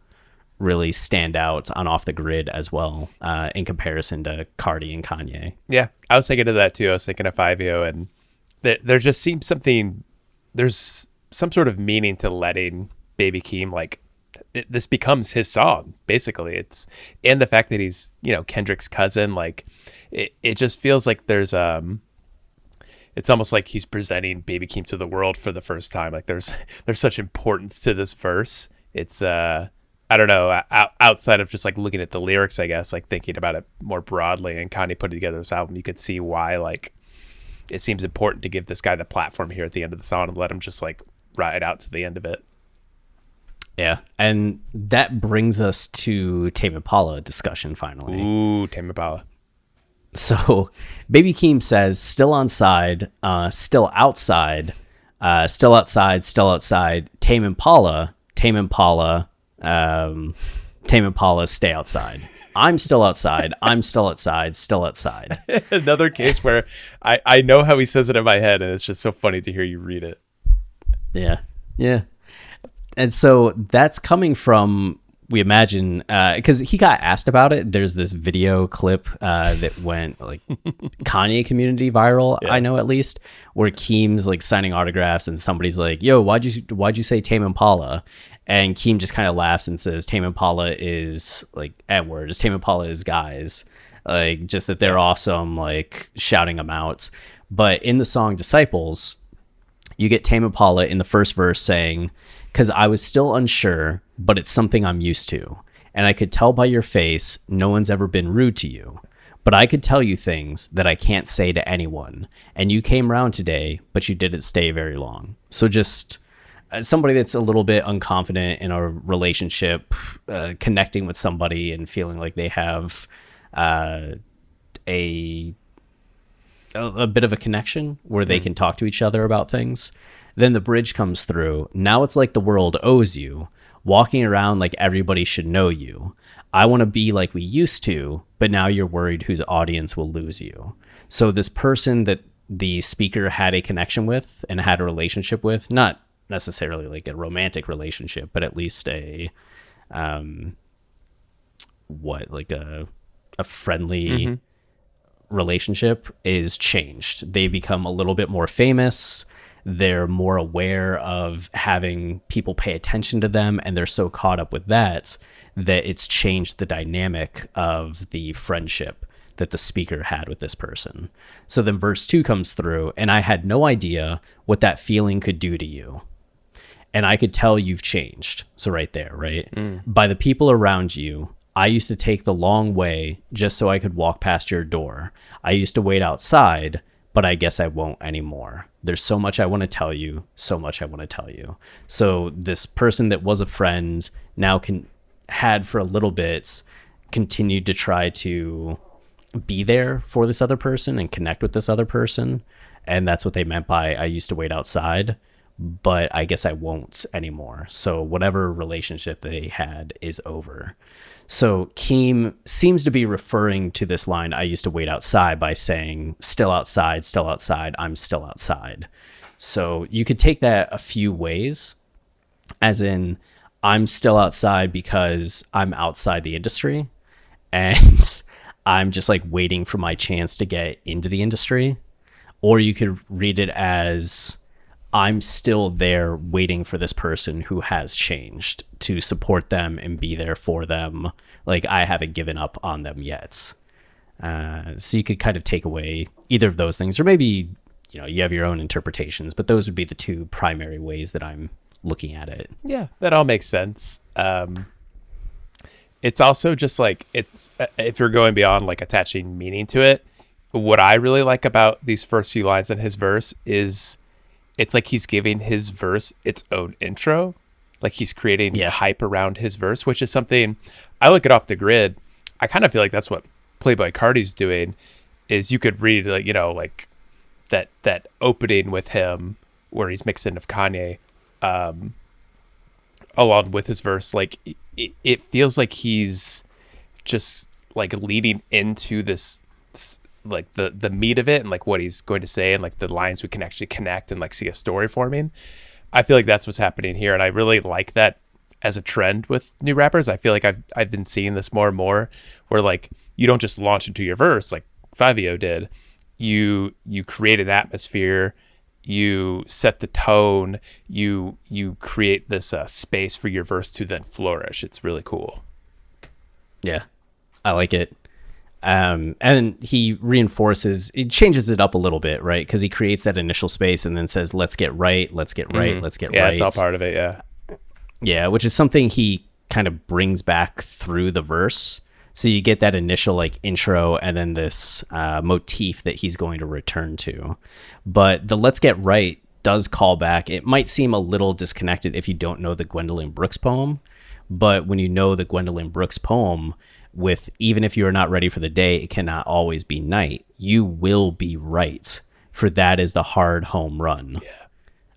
really stand out on Off the Grid as well, in comparison to Cardi and Kanye. Yeah, I was thinking of that too. I was thinking of 5EO, and there just seems there's some sort of meaning to letting Baby Keem, like, this becomes his song, basically. And the fact that he's, Kendrick's cousin, like, it just feels like there's, it's almost like he's presenting Baby Keem to the world for the first time. Like there's such importance to this verse. It's, I don't know, outside of just like looking at the lyrics, I guess, like thinking about it more broadly, and Kanye putting together this album, you could see why, like, it seems important to give this guy the platform here at the end of the song and let him just like ride out to the end of it. Yeah, and that brings us to Tame Impala discussion finally. Ooh, Tame Impala. So Baby Keem says, still outside, still outside, still outside, still outside, Tame Impala, Tame Impala, Tame Impala, stay outside. I'm still outside, I'm still outside, still outside. Another case where I know how he says it in my head, and it's just so funny to hear you read it. Yeah. And so that's coming from, we imagine, because he got asked about it. There's this video clip that went like Kanye community viral, I know at least, where Keem's like signing autographs and somebody's like, yo, why'd you say Tame Impala? And Keem just kind of laughs and says Tame Impala is like N-words. Tame Impala is guys. Like, just that they're awesome, like shouting them out. But in the song Disciples, you get Tame Impala in the first verse saying, because I was still unsure, but it's something I'm used to. And I could tell by your face, no one's ever been rude to you. But I could tell you things that I can't say to anyone. And you came round today, but you didn't stay very long. So just somebody that's a little bit unconfident in a relationship, connecting with somebody and feeling like they have a bit of a connection where they can talk to each other about things. Then the bridge comes through. Now it's like the world owes you, walking around like everybody should know you. I want to be like we used to, but now you're worried whose audience will lose you. So this person that the speaker had a connection with and had a relationship with, not necessarily like a romantic relationship, but at least a friendly relationship, is changed. They become a little bit more famous. They're more aware of having people pay attention to them, and they're so caught up with that it's changed the dynamic of the friendship that the speaker had with this person. So then verse 2 comes through, and I had no idea what that feeling could do to you. And I could tell you've changed. So right there, right? By the people around you, I used to take the long way just so I could walk past your door. I used to wait outside, but I guess I won't anymore. There's so much I want to tell you, so much I want to tell you. So this person that was a friend now had for a little bit continued to try to be there for this other person and connect with this other person. And that's what they meant by I used to wait outside, but I guess I won't anymore. So whatever relationship they had is over. So Keem seems to be referring to this line, I used to wait outside, by saying, still outside, I'm still outside. So you could take that a few ways, as in, I'm still outside because I'm outside the industry, and I'm just like waiting for my chance to get into the industry. Or you could read it as, I'm still there waiting for this person who has changed to support them and be there for them. Like, I haven't given up on them yet. So you could kind of take away either of those things, or maybe you have your own interpretations, but those would be the two primary ways that I'm looking at it. Yeah, that all makes sense. It's also just like, it's if you're going beyond like attaching meaning to it, what I really like about these first few lines in his verse is it's like he's giving his verse its own intro. Like he's creating hype around his verse, which is something I look at Off the Grid. I kind of feel like that's what Playboi Carti's doing, is you could read like, like that opening with him where he's mixing of Kanye along with his verse. Like it feels like he's just like leading into this, like the meat of it and like what he's going to say and like the lines we can actually connect and like see a story forming. I feel like that's what's happening here, and I really like that as a trend with new rappers. I feel like I've been seeing this more and more, where like you don't just launch into your verse like Fivio did. You create an atmosphere, you set the tone, you create this space for your verse to then flourish. It's really cool. Yeah, I like it. And he changes it up a little bit, right? Because he creates that initial space and then says, let's get right, let's get right, let's get right. Yeah, it's all part of it, yeah. Yeah, which is something he kind of brings back through the verse. So you get that initial like intro and then this motif that he's going to return to. But the let's get right does call back. It might seem a little disconnected if you don't know the Gwendolyn Brooks poem. But when you know the Gwendolyn Brooks poem, with even if you are not ready for the day, it cannot always be night. You will be right, for that is the hard home run. Yeah.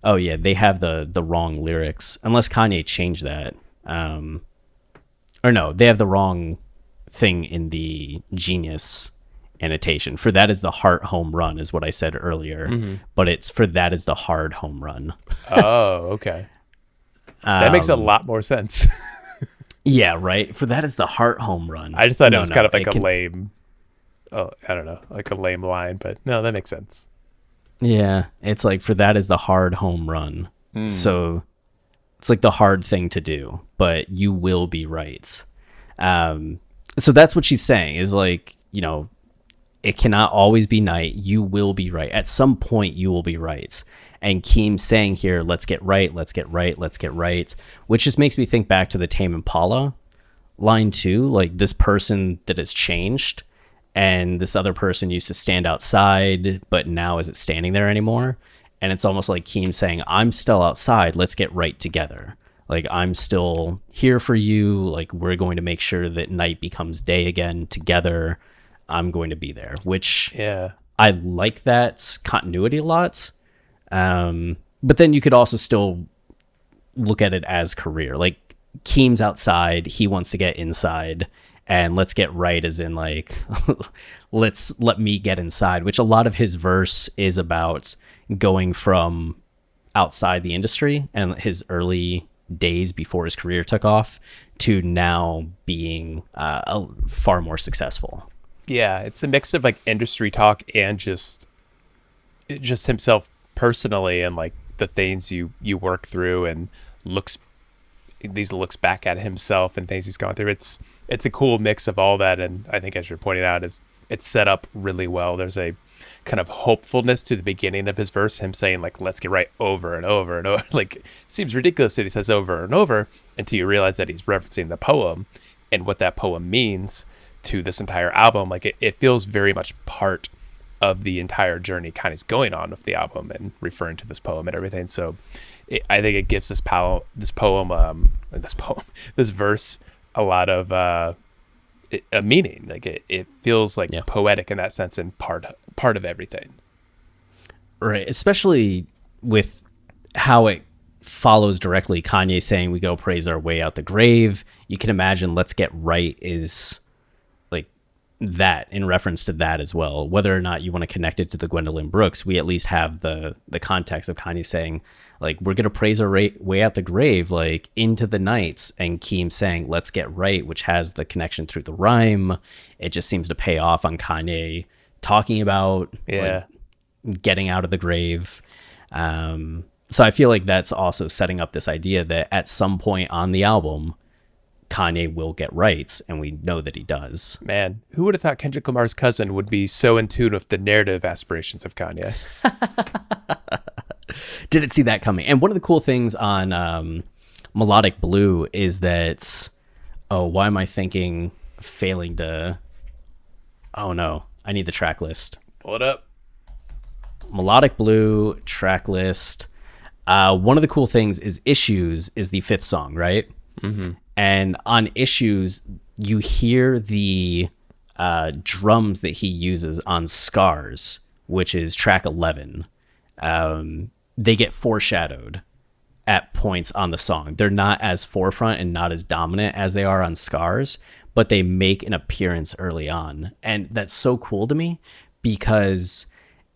Oh yeah, they have the wrong lyrics, unless Kanye changed that. Or no, they have the wrong thing in the Genius annotation. For that is the heart home run is what I said earlier, but it's for that is the hard home run. Oh, okay. That makes a lot more sense. Yeah, right. For that is the heart home run. I just thought it was kind of like lame. Oh, I don't know, like a lame line, but no, that makes sense. Yeah, it's like for that is the hard home run. So it's like the hard thing to do, but you will be right. So that's what she's saying is like, it cannot always be night. You will be right. At some point, you will be right. And Keem saying here, let's get right, let's get right, let's get right, which just makes me think back to the Tame Impala line too. Like this person that has changed and this other person used to stand outside, but now isn't standing there anymore. And it's almost like Keem saying, I'm still outside. Let's get right together. Like I'm still here for you. Like we're going to make sure that night becomes day again together. I'm going to be there, which I like that continuity a lot. But then you could also still look at it as career. Like Keem's outside, he wants to get inside, and let's get right as in like, let me get inside, which a lot of his verse is about going from outside the industry and his early days before his career took off to now being far more successful. Yeah, it's a mix of like industry talk and just himself personally and like the things you work through and looks back at himself and things he's gone through. It's a cool mix of all that, and I think as you're pointing out, is it's set up really well. There's a kind of hopefulness to the beginning of his verse, him saying like let's get right over and over and over. Like it seems ridiculous that he says over and over until you realize that he's referencing the poem and what that poem means to this entire album. Like it feels very much part of the entire journey Kanye's going on with the album and referring to this poem and everything. So I think it gives this verse a lot of a meaning. Like it feels like poetic in that sense and part of everything. Right, especially with how it follows directly Kanye saying we go praise our way out the grave. You can imagine let's get right is like that in reference to that as well. Whether or not you want to connect it to the Gwendolyn Brooks, we at least have the context of Kanye saying like we're going to praise our way out the grave, like into the nights, and Keem saying let's get right, which has the connection through the rhyme. It just seems to pay off on Kanye talking about like, getting out of the grave. So I feel like that's also setting up this idea that at some point on the album, Kanye will get rights, and we know that he does. Man, who would have thought Kendrick Lamar's cousin would be so in tune with the narrative aspirations of Kanye? Didn't see that coming. And one of the cool things on Melodic Blue is that, why am I failing to, oh no, I need the track list. Pull it up. Melodic Blue track list. One of the cool things is Issues is the 5th song, right? Mm-hmm. And on Issues, you hear the drums that he uses on Scars, which is track 11. They get foreshadowed at points on the song. They're not as forefront and not as dominant as they are on Scars, but they make an appearance early on. And that's so cool to me because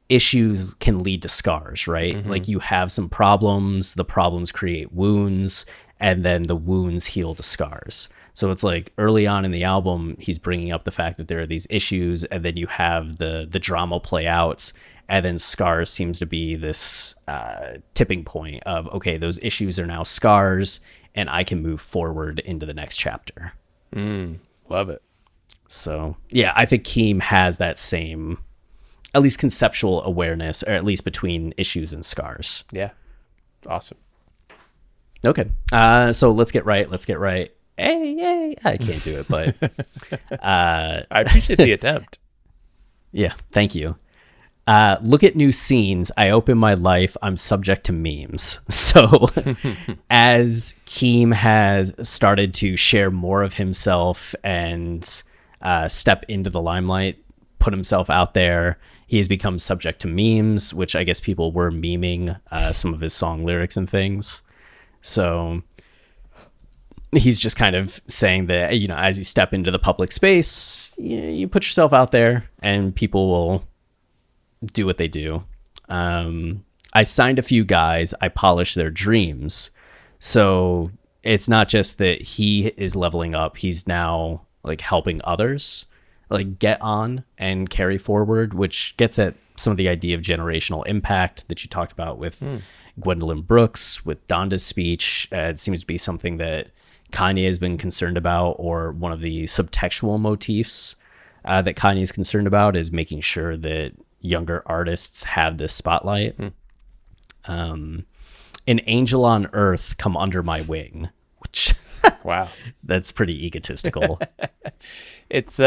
issues can lead to scars, right? Mm-hmm. Like you have some problems, the problems create wounds, and then the wounds heal to scars. So it's like early on in the album, he's bringing up the fact that there are these issues, and then you have the drama play out, and then Scars seems to be this tipping point of, okay, those issues are now scars, and I can move forward into the next chapter. Love it. So, yeah, I think Keem has that same, at least conceptual awareness, or at least between issues and scars. Yeah. Awesome. Okay. So let's get right. Hey, I can't do it, but I appreciate the attempt. Yeah, thank you. Look at new scenes. I open my life. I'm subject to memes. So as Keem has started to share more of himself and step into the limelight, put himself out there, he has become subject to memes, which I guess people were memeing some of his song lyrics and things. So he's just kind of saying that, you know, as you step into the public space, you put yourself out there and people will do what they do. I signed a few guys. I polished their dreams. So it's not just that he is leveling up. He's now like helping others like get on and carry forward, which gets at some of the idea of generational impact that you talked about with Gwendolyn Brooks, with Donda's speech. It seems to be something that Kanye has been concerned about, or one of the subtextual motifs that Kanye is concerned about is making sure that younger artists have this spotlight. An angel on earth, come under my wing, which wow, that's pretty egotistical. It's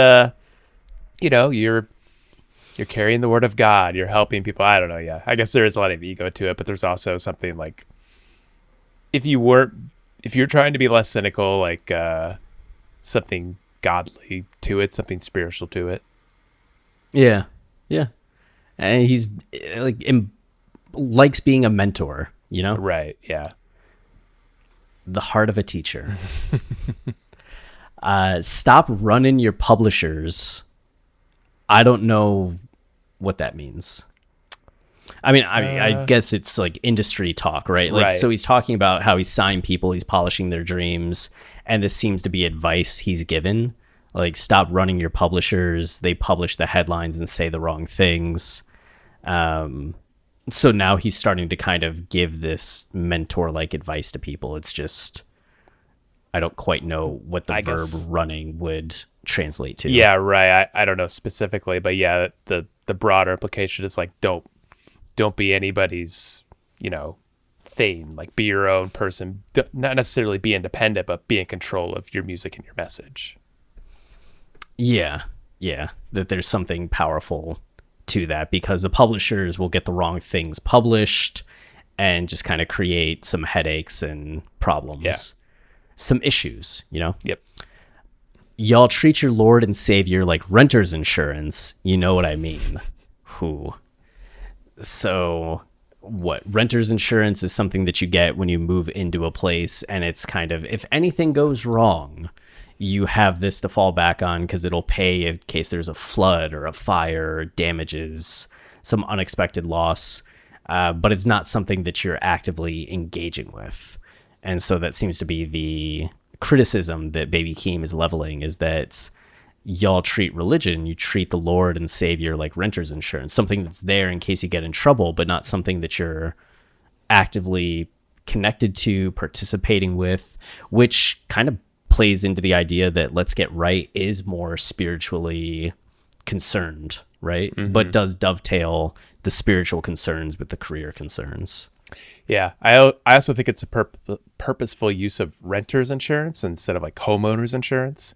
you know, you're carrying the word of God, you're helping people. I don't know. Yeah, I guess there is a lot of ego to it, but there's also something like if you're trying to be less cynical, like something godly to it, something spiritual to it. Yeah. And he's like likes being a mentor, you know? Right. Yeah. The heart of a teacher. Stop running your publishers. I don't know what that means. I mean, I guess it's like industry talk, right? Like, right. So he's talking about how he's signed people, he's polishing their dreams, and this seems to be advice he's given. Like, stop running your publishers. They publish the headlines and say the wrong things. So now he's starting to kind of give this mentor-like advice to people. It's just, I don't quite know what the verb running would translate to. Yeah, right. I don't know specifically, but yeah, the broader implication is like, don't be anybody's, you know, thing. Like, be your own person. Not necessarily be independent, but be in control of your music and your message. Yeah. That there's something powerful to that, because the publishers will get the wrong things published and just kind of create some headaches and problems. Yeah. Some issues, you know? Yep. Y'all treat your Lord and Savior like renter's insurance. You know what I mean? Who? So what? Renter's insurance is something that you get when you move into a place, and it's kind of, if anything goes wrong, you have this to fall back on because it'll pay in case there's a flood or a fire or damages, some unexpected loss. But it's not something that you're actively engaging with. And so that seems to be the criticism that Baby Keem is leveling, is that y'all treat religion, you treat the Lord and Savior like renter's insurance, something that's there in case you get in trouble, but not something that you're actively connected to, participating with, which kind of plays into the idea that Let's Get Right is more spiritually concerned, right? But does dovetail the spiritual concerns with the career concerns. Yeah, I also think it's a purposeful use of renter's insurance instead of like homeowner's insurance.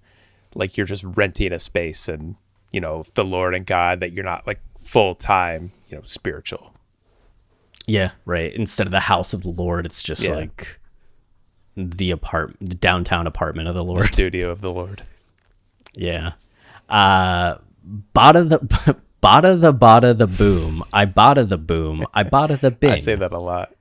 Like you're just renting a space, and the Lord and God, that you're not like full time, spiritual. Yeah, right. Instead of the house of the Lord, it's just like the downtown apartment of the Lord, the studio of the Lord. Yeah. Bada the boom. I bada the boom. I bada the bing. I say that a lot.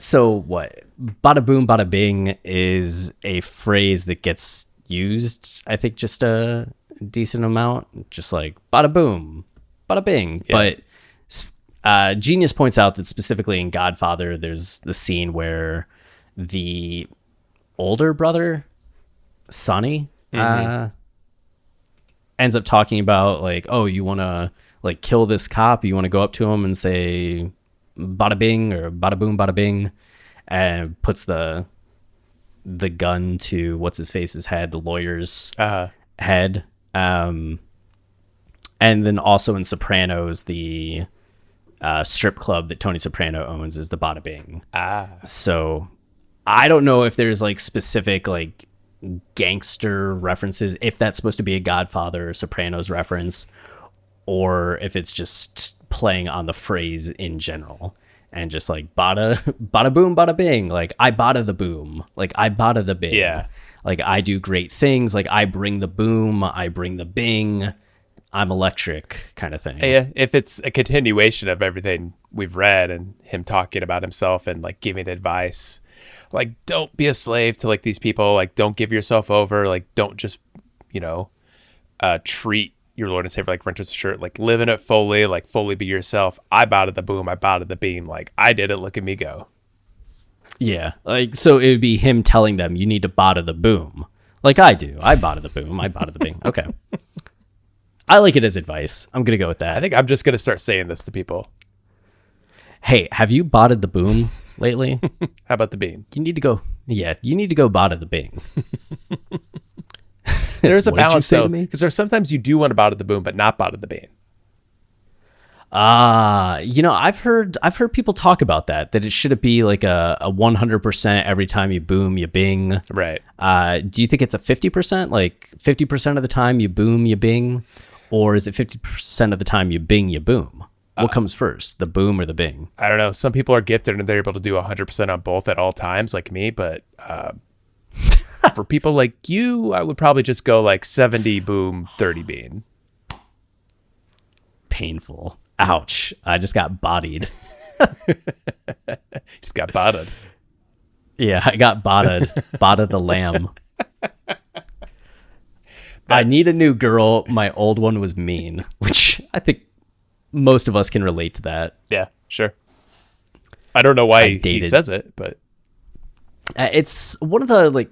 So what? Bada boom, bada bing is a phrase that gets used, I think, just a decent amount. Just like bada boom, bada bing. Yeah. But Genius points out that specifically in Godfather, there's the scene where the older brother, Sonny, ends up talking about like, oh, you want to like kill this cop? You want to go up to him and say bada bing or bada boom, bada bing, and puts the gun to what's his face's head, the lawyer's head. And then also in Sopranos, the strip club that Tony Soprano owns is the Bada Bing. So I don't know if there's like specific like gangster references, if that's supposed to be a Godfather or Sopranos reference, or if it's just playing on the phrase in general and just like bada boom, bada bing. Like I bada the boom, like I bada the bing. Yeah. Like I do great things. Like I bring the boom, I bring the bing. I'm electric kind of thing. Yeah, if it's a continuation of everything we've read and him talking about himself and like giving advice, like don't be a slave to like these people, like don't give yourself over, like don't just treat your Lord and Savior like renter's shirt, like live in it fully, like fully be yourself. I bowed the boom, I bowed the beam, like I did it, look at me go. Yeah, like so it would be him telling them you need to bada the boom, like I do. I bada the boom, I bada the bing. Okay. I like it as advice. I'm gonna go with that. I think I'm just gonna start saying this to people. Hey, have you botted the boom lately? How about the bean? You need to go. Yeah, you need to go bada the bing. There's a What did you balance say to though, me? because there's sometimes you do want to bottom the boom, but not bottom the bean. I've heard people talk about that it shouldn't be like a 100% every time you boom, you bing. Right. Do you think it's a 50%? Like 50% of the time you boom, you bing? Or is it 50% of the time you bing, you boom? What comes first, the boom or the bing? I don't know. Some people are gifted and they're able to do 100% on both at all times, like me. But for people like you, I would probably just go like 70 boom, 30 bean. Painful. Ouch. I just got bodied. Just got botted. Yeah, I got botted. Botted the lamb. I need a new girl. My old one was mean, which I think most of us can relate to that. Yeah, sure. I don't know why he says it, but it's one of the like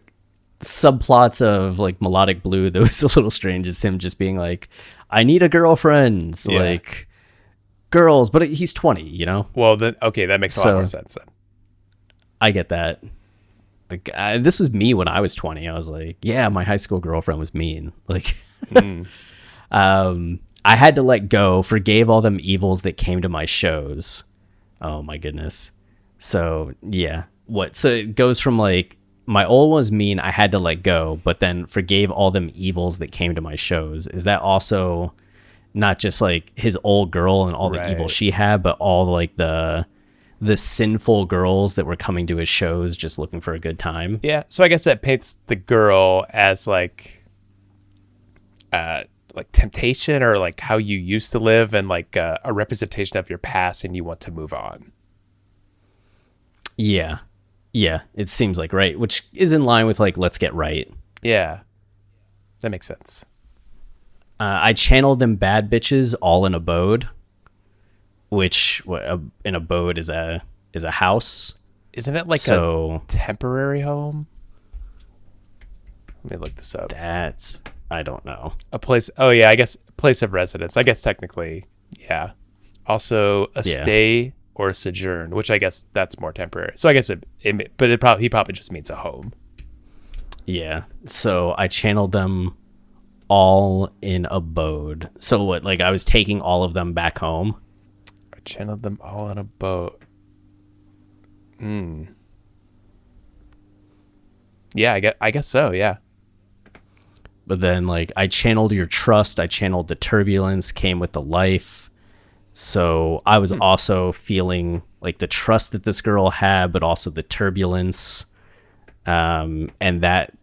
subplots of like Melodic Blue that was a little strange. Is him just being like, I need a girlfriend. So, like girls, but he's 20, Well, then okay, that makes a lot more sense then. I get that. Like this was me when I was 20. I was like, yeah, my high school girlfriend was mean. Like, I had to let go, forgave all them evils that came to my shows. Oh my goodness. So yeah, so it goes from like my old one was mean, I had to let go, but then forgave all them evils that came to my shows. Is that also not just like his old girl and all the evil she had, but all like the sinful girls that were coming to his shows just looking for a good time? Yeah, so I guess that paints the girl as like temptation, or like how you used to live, and like a representation of your past, and you want to move on. Yeah, it seems like right, which is in line with like Let's Get Right. Yeah, that makes sense. I channeled them bad bitches all in abode, which an abode is a house. Isn't it like a temporary home? Let me look this up. I don't know. A place. Oh yeah, I guess place of residence. I guess technically, yeah. Also a stay or sojourn, which I guess that's more temporary. So I guess he probably just means a home. Yeah. So I channeled them all in abode. So what, like I was taking all of them back home? I channeled them all in a boat. Yeah, I guess so, yeah. But then like I channeled your trust, I channeled the turbulence, came with the life. So I was also feeling like the trust that this girl had, but also the turbulence. And that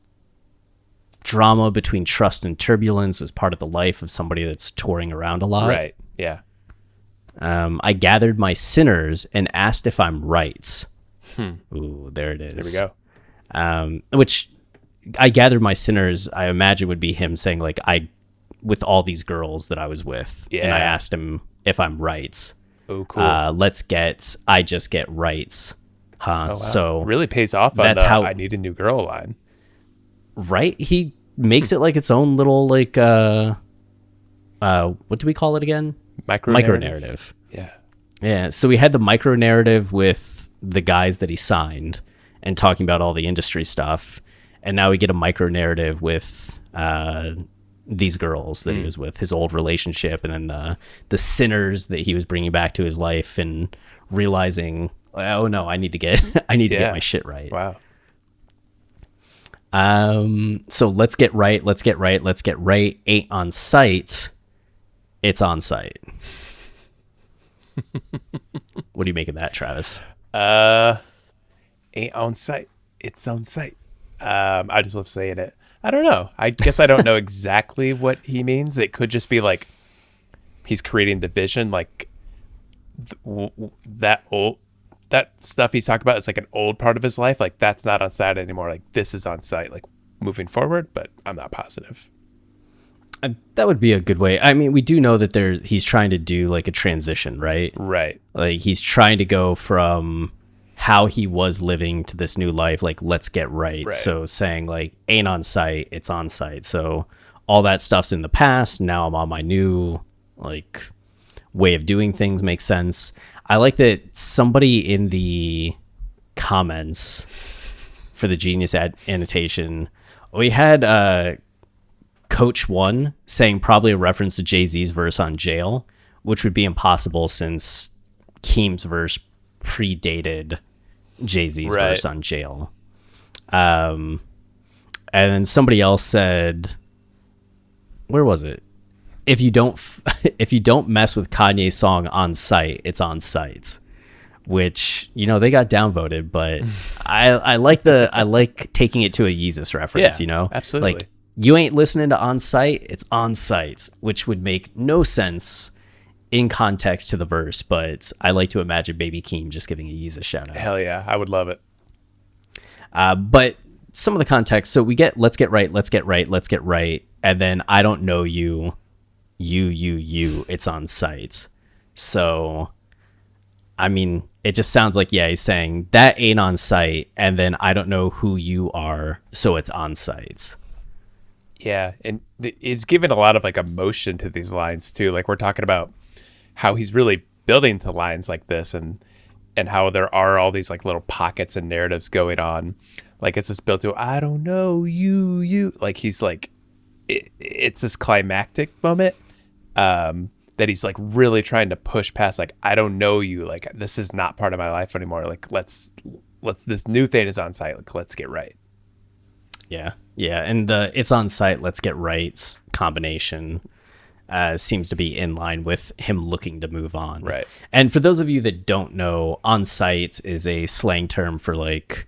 drama between trust and turbulence was part of the life of somebody that's touring around a lot. Right, yeah. I gathered my sinners and asked if I'm right. Ooh, there it is. There we go. Which I gathered my sinners, I imagine would be him saying like, with all these girls that I was with. Yeah. And I asked him if I'm right. Oh, cool. I just get rights. Huh. Oh, wow. So really pays off on that's the how, I need a new girl line. Right? He makes it like its own little like what do we call it again? Micro narrative. Yeah. Yeah. So we had the micro narrative with the guys that he signed and talking about all the industry stuff. And now we get a micro narrative with these girls that he was with, his old relationship, and then the sinners that he was bringing back to his life, and realizing, oh no, I need to get get my shit right. Wow. So let's get right. Ain't on site. It's on site. What do you make of that, Travis? Ain't on site. It's on site. I just love saying it. I don't know. I guess I don't know exactly what he means. It could just be like he's creating division, like that stuff he's talking about is like an old part of his life. Like that's not on site anymore. Like this is on site, like moving forward, but I'm not positive. That would be a good way. I mean, we do know that he's trying to do like a transition, right? Right. Like he's trying to go from how he was living to this new life, like let's get right. So saying like ain't on site, it's on site. So all that stuff's in the past. Now I'm on my new like way of doing things. Makes sense. I like that somebody in the comments for the Genius annotation, we had Coach One saying probably a reference to Jay-Z's verse on Jail, which would be impossible since Keem's verse predated Jay-Z's verse on Jail. And then somebody else said, where was it? If you don't mess with Kanye's song On Site, it's on site. Which, you know, they got downvoted, but I like taking it to a Yeezus reference, you know? Absolutely. Like you ain't listening to On Site, it's on site, which would make no sense in context to the verse, but I like to imagine Baby Keem just giving a Yeezus shout out. Hell yeah, I would love it. But some of the context, so we get let's get right, and then I don't know you, it's on site. So, I mean, it just sounds like, yeah, he's saying that ain't on site, and then I don't know who you are, so it's on site. Yeah, and it's given a lot of like emotion to these lines too. Like we're talking about how he's really building to lines like this, and how there are all these like little pockets and narratives going on. Like it's this build to I don't know you. Like he's like it's this climactic moment that he's like really trying to push past. Like I don't know you. Like this is not part of my life anymore. Like let's this new thing is on site. Like let's get right. Yeah, and the it's on site, let's get right combination seems to be in line with him looking to move on. Right. And for those of you that don't know, on site is a slang term for like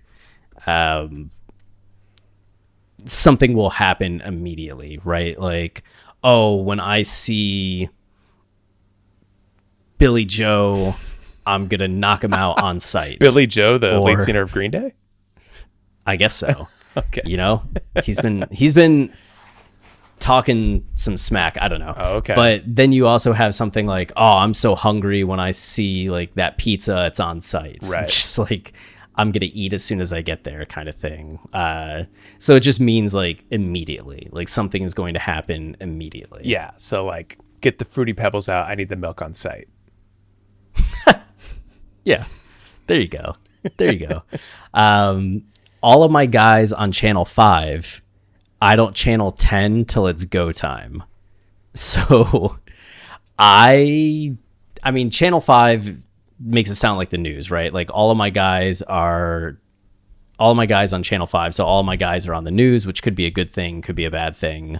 something will happen immediately, right? Like, oh, when I see Billy Joe, I'm going to knock him out on site. Billy Joe, the lead singer of Green Day? I guess so. Okay. You know, he's been talking some smack. I don't know. Oh, okay. But then you also have something like, oh, I'm so hungry when I see like that pizza, it's on site. Right. Just like I'm going to eat as soon as I get there kind of thing. So it just means like immediately, like something is going to happen immediately. Yeah. So like get the Fruity Pebbles out. I need the milk on site. Yeah. There you go. There you go. All of my guys on channel 5, I don't channel 10 till it's go time. So I mean, channel 5 makes it sound like the news, right? Like all of my guys on channel 5. So all of my guys are on the news, which could be a good thing, could be a bad thing.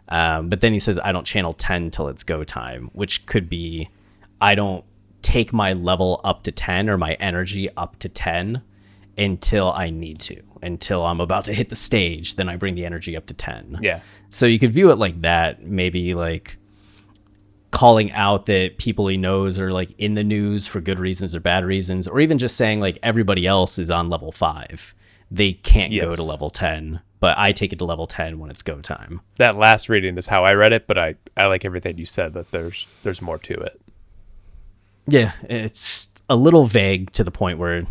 But then he says, I don't channel 10 till it's go time, which could be, I don't take my level up to 10 or my energy up to 10 until I need to, until I'm about to hit the stage. Then I bring the energy up to 10. Yeah. So you could view it like that, maybe like calling out that people he knows are like in the news for good reasons or bad reasons, or even just saying like everybody else is on level 5. They can't go to level 10, but I take it to level 10 when it's go time. That last reading is how I read it, but I like everything you said, that there's more to it. Yeah, it's a little vague to the point where,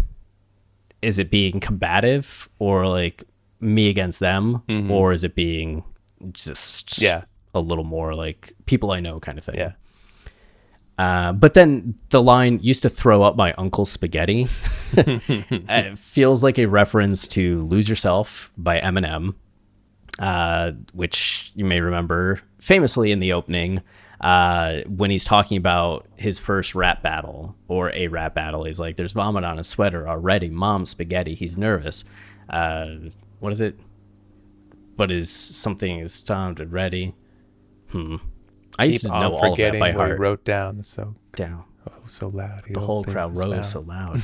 is it being combative or like me against them, or is it being just a little more like people I know kind of thing? Yeah. But then the line used to throw up my uncle's spaghetti. It feels like a reference to Lose Yourself by Eminem, which you may remember famously in the opening. When he's talking about his first rap battle or a rap battle, he's like, there's vomit on his sweater already. Mom's spaghetti. He's nervous. What is it? But is something is timed and ready? I used to know all of that by heart. He wrote down so loud. The whole crowd rose so loud.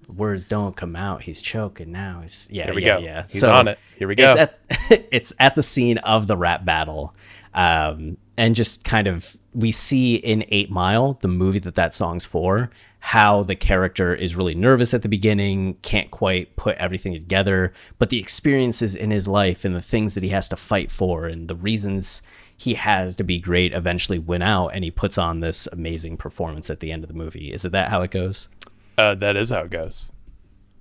Words don't come out. He's choking now. Here we go. Yeah. He's on it. Here we go. It's at the scene of the rap battle. And just kind of, we see in 8 Mile, the movie that song's for, how the character is really nervous at the beginning, can't quite put everything together, but the experiences in his life and the things that he has to fight for and the reasons he has to be great eventually win out, and he puts on this amazing performance at the end of the movie. Is it that how it goes? That is how it goes.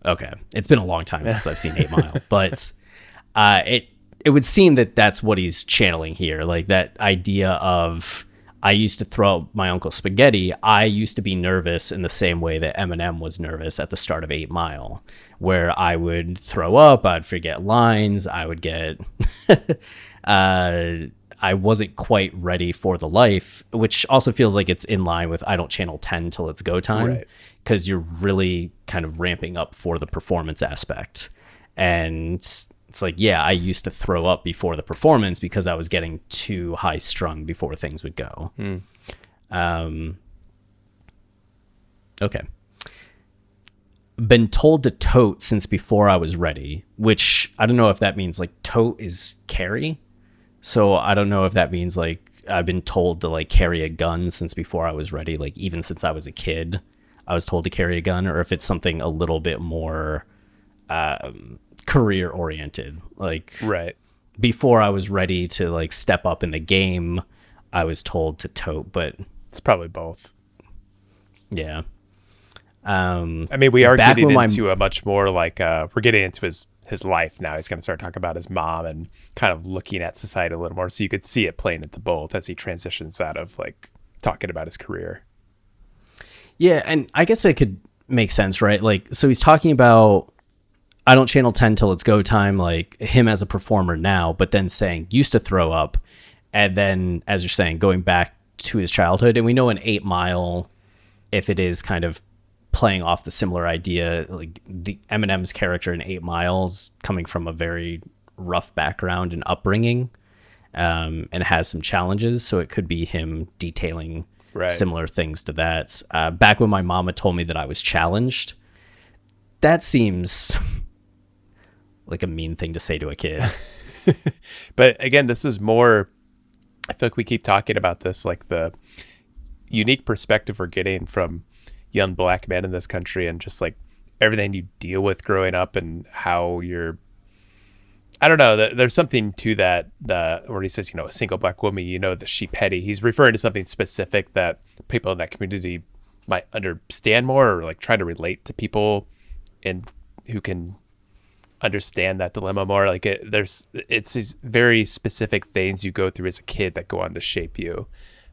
Okay. It's been a long time since I've seen 8 Mile, but it would seem that that's what he's channeling here. Like that idea of, I used to throw out my uncle's spaghetti. I used to be nervous in the same way that Eminem was nervous at the start of 8 Mile, where I would throw up, I'd forget lines, I would get, I wasn't quite ready for the life, which also feels like it's in line with I don't channel 10 till it's go time, because you're really kind of ramping up for the performance aspect. And it's like, yeah, I used to throw up before the performance because I was getting too high strung before things would go. Okay. Been told to tote since before I was ready, which I don't know if that means like tote is carry. So I don't know if that means like I've been told to like carry a gun since before I was ready. Like even since I was a kid, I was told to carry a gun, or if it's something a little bit more, career oriented, like before I was ready to like step up in the game, I was told to tote, but it's probably both. Yeah. I mean, we are getting into a much more like we're getting into his life now. He's going to start talking about his mom and kind of looking at society a little more, so you could see it playing into both as he transitions out of like talking about his career. Yeah, and I guess it could make sense, right? Like, so he's talking about I don't channel 10 till it's go time, like him as a performer now, but then saying used to throw up. And then, as you're saying, going back to his childhood. And we know in 8 Mile, if it is kind of playing off the similar idea, like the Eminem's character in 8 Miles coming from a very rough background and upbringing, and has some challenges. So it could be him detailing similar things to that. Back when my mama told me that I was challenged, that seems like a mean thing to say to a kid. But again, this is more, I feel like we keep talking about this, like the unique perspective we're getting from young black men in this country, and just like everything you deal with growing up and how you're, I don't know, there's something to that, where he says, a single black woman, that she petty. He's referring to something specific that people in that community might understand more, or like try to relate to people and who can understand that dilemma more. Like it's these very specific things you go through as a kid that go on to shape you.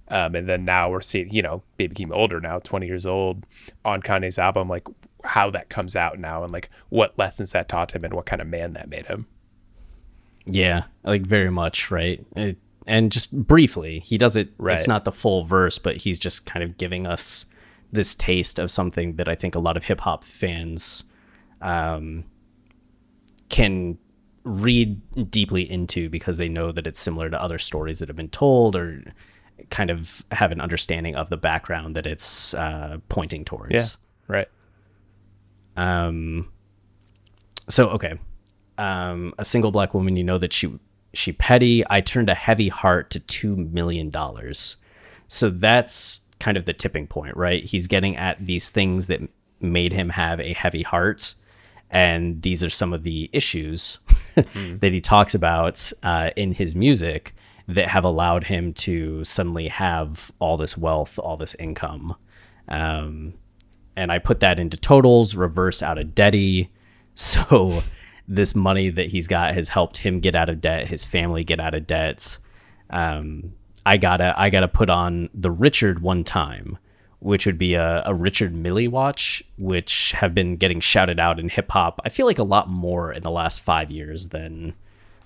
And then now we're seeing, Baby Keem older now, 20 years old, on Kanye's album, like how that comes out now and like what lessons that taught him and what kind of man that made him. Yeah, like very much, right? And just briefly, he does it, Right. It's not the full verse, but he's just kind of giving us this taste of something that I think a lot of hip hop fans can read deeply into because they know that it's similar to other stories that have been told or kind of have an understanding of the background that it's pointing towards. Yeah, right. So, okay. A single black woman, you know that she petty. I turned a heavy heart to $2 million. So that's kind of the tipping point, right? He's getting at these things that made him have a heavy heart. And these are some of the issues that he talks about in his music that have allowed him to suddenly have all this wealth, all this income. And I put that into totals, reverse out of debty. So this money that he's got has helped him get out of debt, his family get out of debt. I gotta put on the Richard one time, which would be a Richard Millie watch, which have been getting shouted out in hip hop. I feel like a lot more in the last 5 years than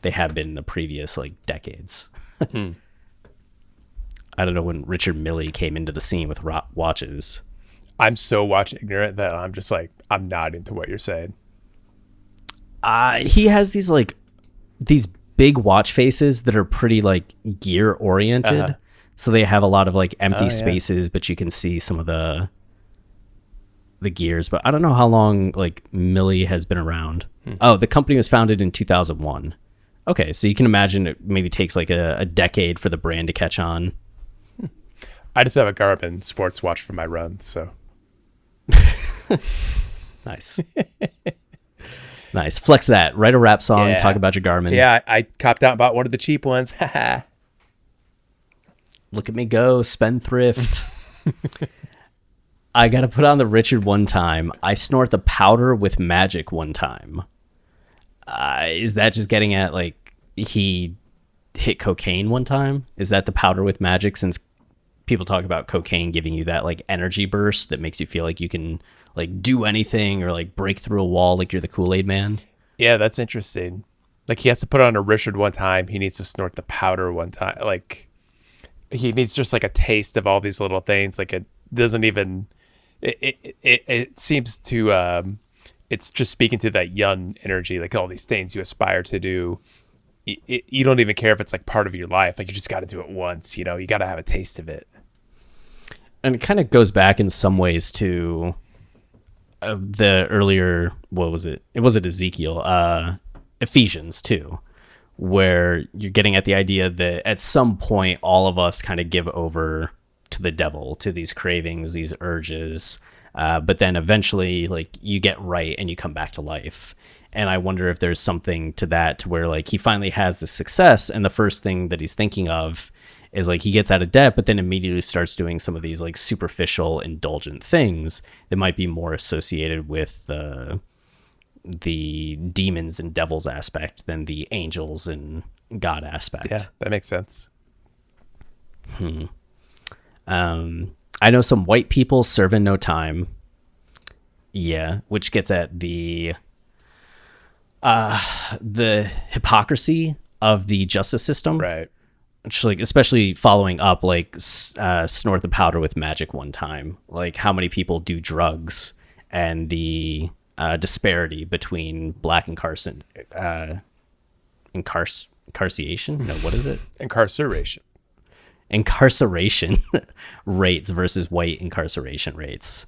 they have been in the previous like decades. I don't know when Richard Millie came into the scene with watches. I'm so watch ignorant that I'm just like, I'm nodding to what you're saying. He has these big watch faces that are pretty like gear oriented. So they have a lot of like empty spaces, but you can see some of the gears. But I don't know how long like Millie has been around. Oh, the company was founded in 2001. Okay, so you can imagine it maybe takes like a decade for the brand to catch on. I just have a Garmin sports watch for my runs, so. Nice. Nice. Flex that. Write a rap song. Yeah. Talk about your Garmin. Yeah, I copped out and bought one of the cheap ones. Look at me go. Spendthrift. I got to put on the Richard one time. I snort the powder with magic one time. Is that just getting at like he hit cocaine one time? Is that the powder with magic? Since people talk about cocaine giving you that like energy burst that makes you feel like you can like do anything or like break through a wall like you're the Kool-Aid man. Yeah, that's interesting. Like he has to put on a Richard one time. He needs to snort the powder one time. Like he needs just like a taste of all these little things. Like it doesn't even. It seems to. It's just speaking to that young energy. Like all these things you aspire to do. You don't even care if it's like part of your life. Like you just got to do it once. You got to have a taste of it. And it kind of goes back in some ways to the earlier, what was it? It wasn't Ezekiel, Ephesians 2, where you're getting at the idea that at some point, all of us kind of give over to the devil, to these cravings, these urges. But then eventually, like, you get right and you come back to life. And I wonder if there's something to that, to where like he finally has the success, and the first thing that he's thinking of is like he gets out of debt, but then immediately starts doing some of these like superficial, indulgent things that might be more associated with the demons and devils aspect than the angels and God aspect. Yeah, that makes sense. I know some white people serving no time. Yeah, which gets at the hypocrisy of the justice system. Right. Which, like, especially following up, like, snort the powder with magic one time. Like, how many people do drugs and the disparity between black incarceration? No, what is it? Incarceration rates versus white incarceration rates.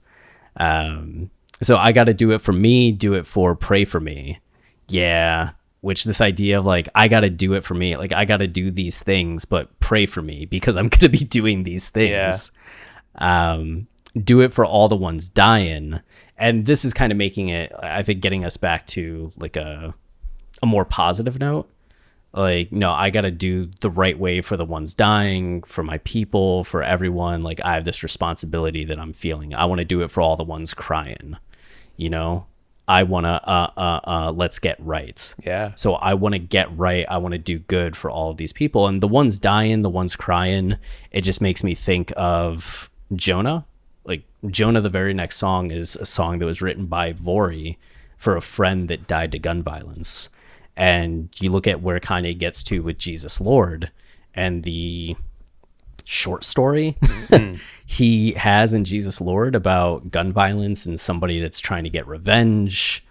So I got to do it for me, do it for pray for me. Yeah. Which this idea of like, I got to do it for me. Like I got to do these things, but pray for me because I'm going to be doing these things. Yeah. Do it for all the ones dying. And this is kind of making it, I think, getting us back to like a more positive note. Like, no, I got to do the right way for the ones dying, for my people, for everyone. Like I have this responsibility that I'm feeling. I want to do it for all the ones crying, I want to let's get right. Yeah. So I want to get right. I want to do good for all of these people. And the ones dying, the ones crying, it just makes me think of Jonah. Like Jonah, the very next song is a song that was written by Vori for a friend that died to gun violence. And you look at where Kanye gets to with Jesus Lord and the short story he has in Jesus Lord about gun violence and somebody that's trying to get revenge.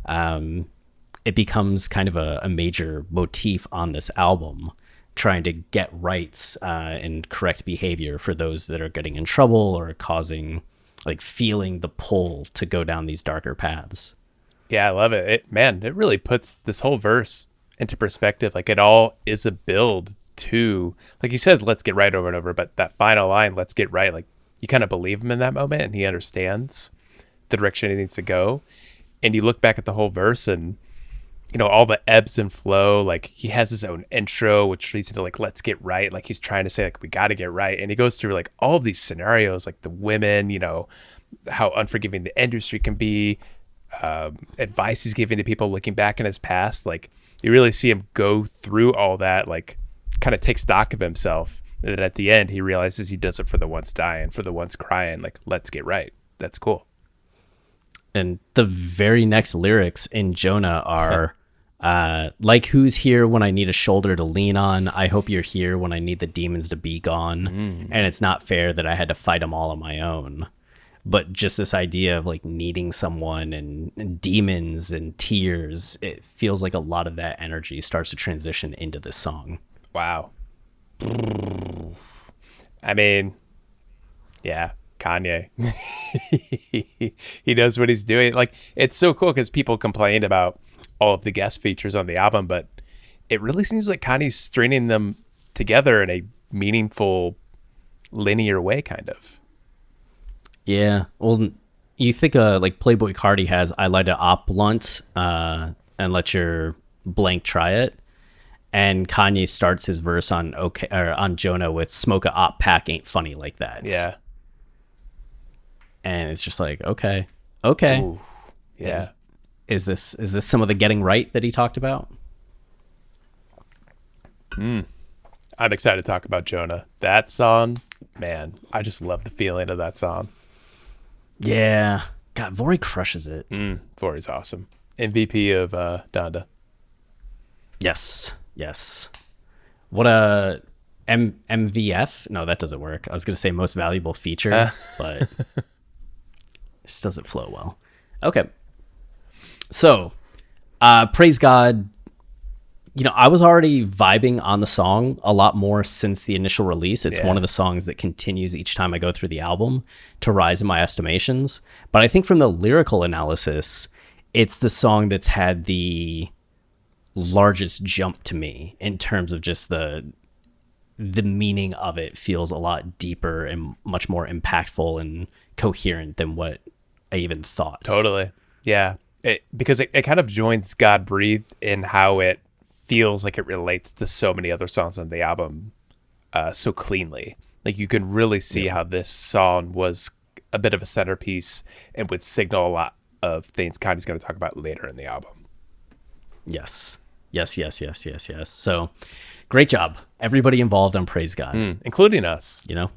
It becomes kind of a major motif on this album, trying to get rights and correct behavior for those that are getting in trouble or causing, like, feeling the pull to go down these darker paths. Yeah, I love it. It really puts this whole verse into perspective. Like, it all is a build to, like he says, let's get right over and over. But that final line, let's get right, like, you kind of believe him in that moment and he understands the direction he needs to go. And you look back at the whole verse and, you know, all the ebbs and flow, like he has his own intro, which leads into like, let's get right. Like he's trying to say, like, we got to get right. And he goes through like all of these scenarios, like the women, you know, how unforgiving the industry can be, advice he's giving to people looking back in his past. Like you really see him go through all that, like kind of take stock of himself. And then at the end, he realizes he does it for the ones dying, for the ones crying, like, let's get right. That's cool. And the very next lyrics in Jonah are, like, who's here when I need a shoulder to lean on? I hope you're here when I need the demons to be gone. And it's not fair that I had to fight them all on my own. But just this idea of like needing someone and demons and tears, it feels like a lot of that energy starts to transition into this song. Wow. I mean, yeah, Kanye. He knows what he's doing. Like, it's so cool because people complained about all of the guest features on the album, but it really seems like Kanye's stringing them together in a meaningful, linear way, kind of. Yeah. Well, you think like Playboy Cardi has I Light a Op Blunt and Let Your Blank Try It. And Kanye starts his verse on on Jonah with Smoke a Op Pack Ain't Funny Like That. Yeah. And it's just like, okay. Ooh, yeah. Is this some of the getting right that he talked about? I'm excited to talk about Jonah. That song, man, I just love the feeling of that song. Yeah. God, Vori crushes it. Vori's awesome. MVP of Donda. Yes. What MVF? No, that doesn't work. I was going to say most valuable feature, but it just doesn't flow well. Okay. So, praise God. You know, I was already vibing on the song a lot more since the initial release. It's one of the songs that continues each time I go through the album to rise in my estimations. But I think from the lyrical analysis, it's the song that's had the largest jump to me in terms of just the meaning of it feels a lot deeper and much more impactful and coherent than what I even thought. Totally. Yeah. Because it kind of joins God Breathed in how it feels like it relates to so many other songs on the album so cleanly. Like you can really see how this song was a bit of a centerpiece and would signal a lot of things Kanye's going to talk about later in the album. Yes. So great job. Everybody involved on Praise God. Including us. You know?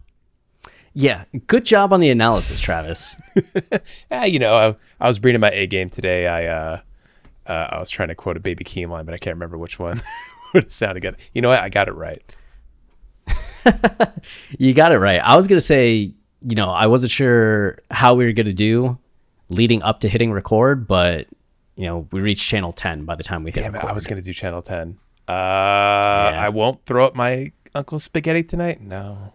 Yeah. Good job on the analysis, Travis. You know, I was bringing my A game today. I was trying to quote a Baby Keem line, but I can't remember which one would have sounded good. You know what? I got it right. You got it right. I was going to say, you know, I wasn't sure how we were going to do leading up to hitting record, but, you know, we reached channel 10 by the time we hit record. Damn it, I was going to do channel 10. I won't throw up my Uncle Spaghetti tonight? No.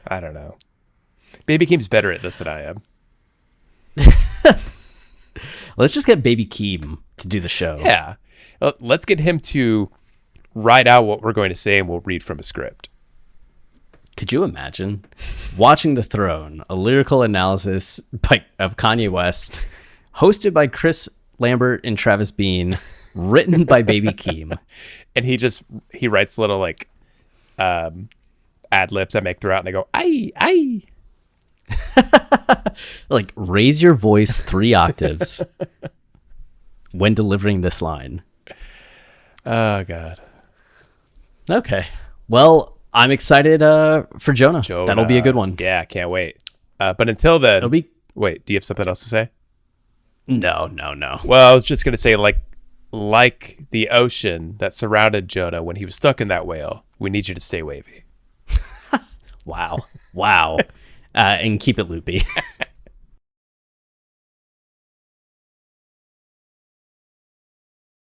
I don't know. Baby Keem's better at this than I am. Let's just get Baby Keem to do the show. Yeah. Let's get him to write out what we're going to say and we'll read from a script. Could you imagine watching The Throne, a lyrical analysis of Kanye West, hosted by Chris Lambert and Travis Bean, written by Baby Keem? And he writes little like ad libs I make throughout and I go, aye. Like raise your voice 3 octaves. when delivering this line. Oh, God. Okay. Well, I'm excited for Jonah. That'll be a good one. Yeah, can't wait. But until then, It'll be... Wait, do you have something else to say? No. Well, I was just going to say, like the ocean that surrounded Jonah when he was stuck in that whale, we need you to stay wavy. Wow. And keep it loopy.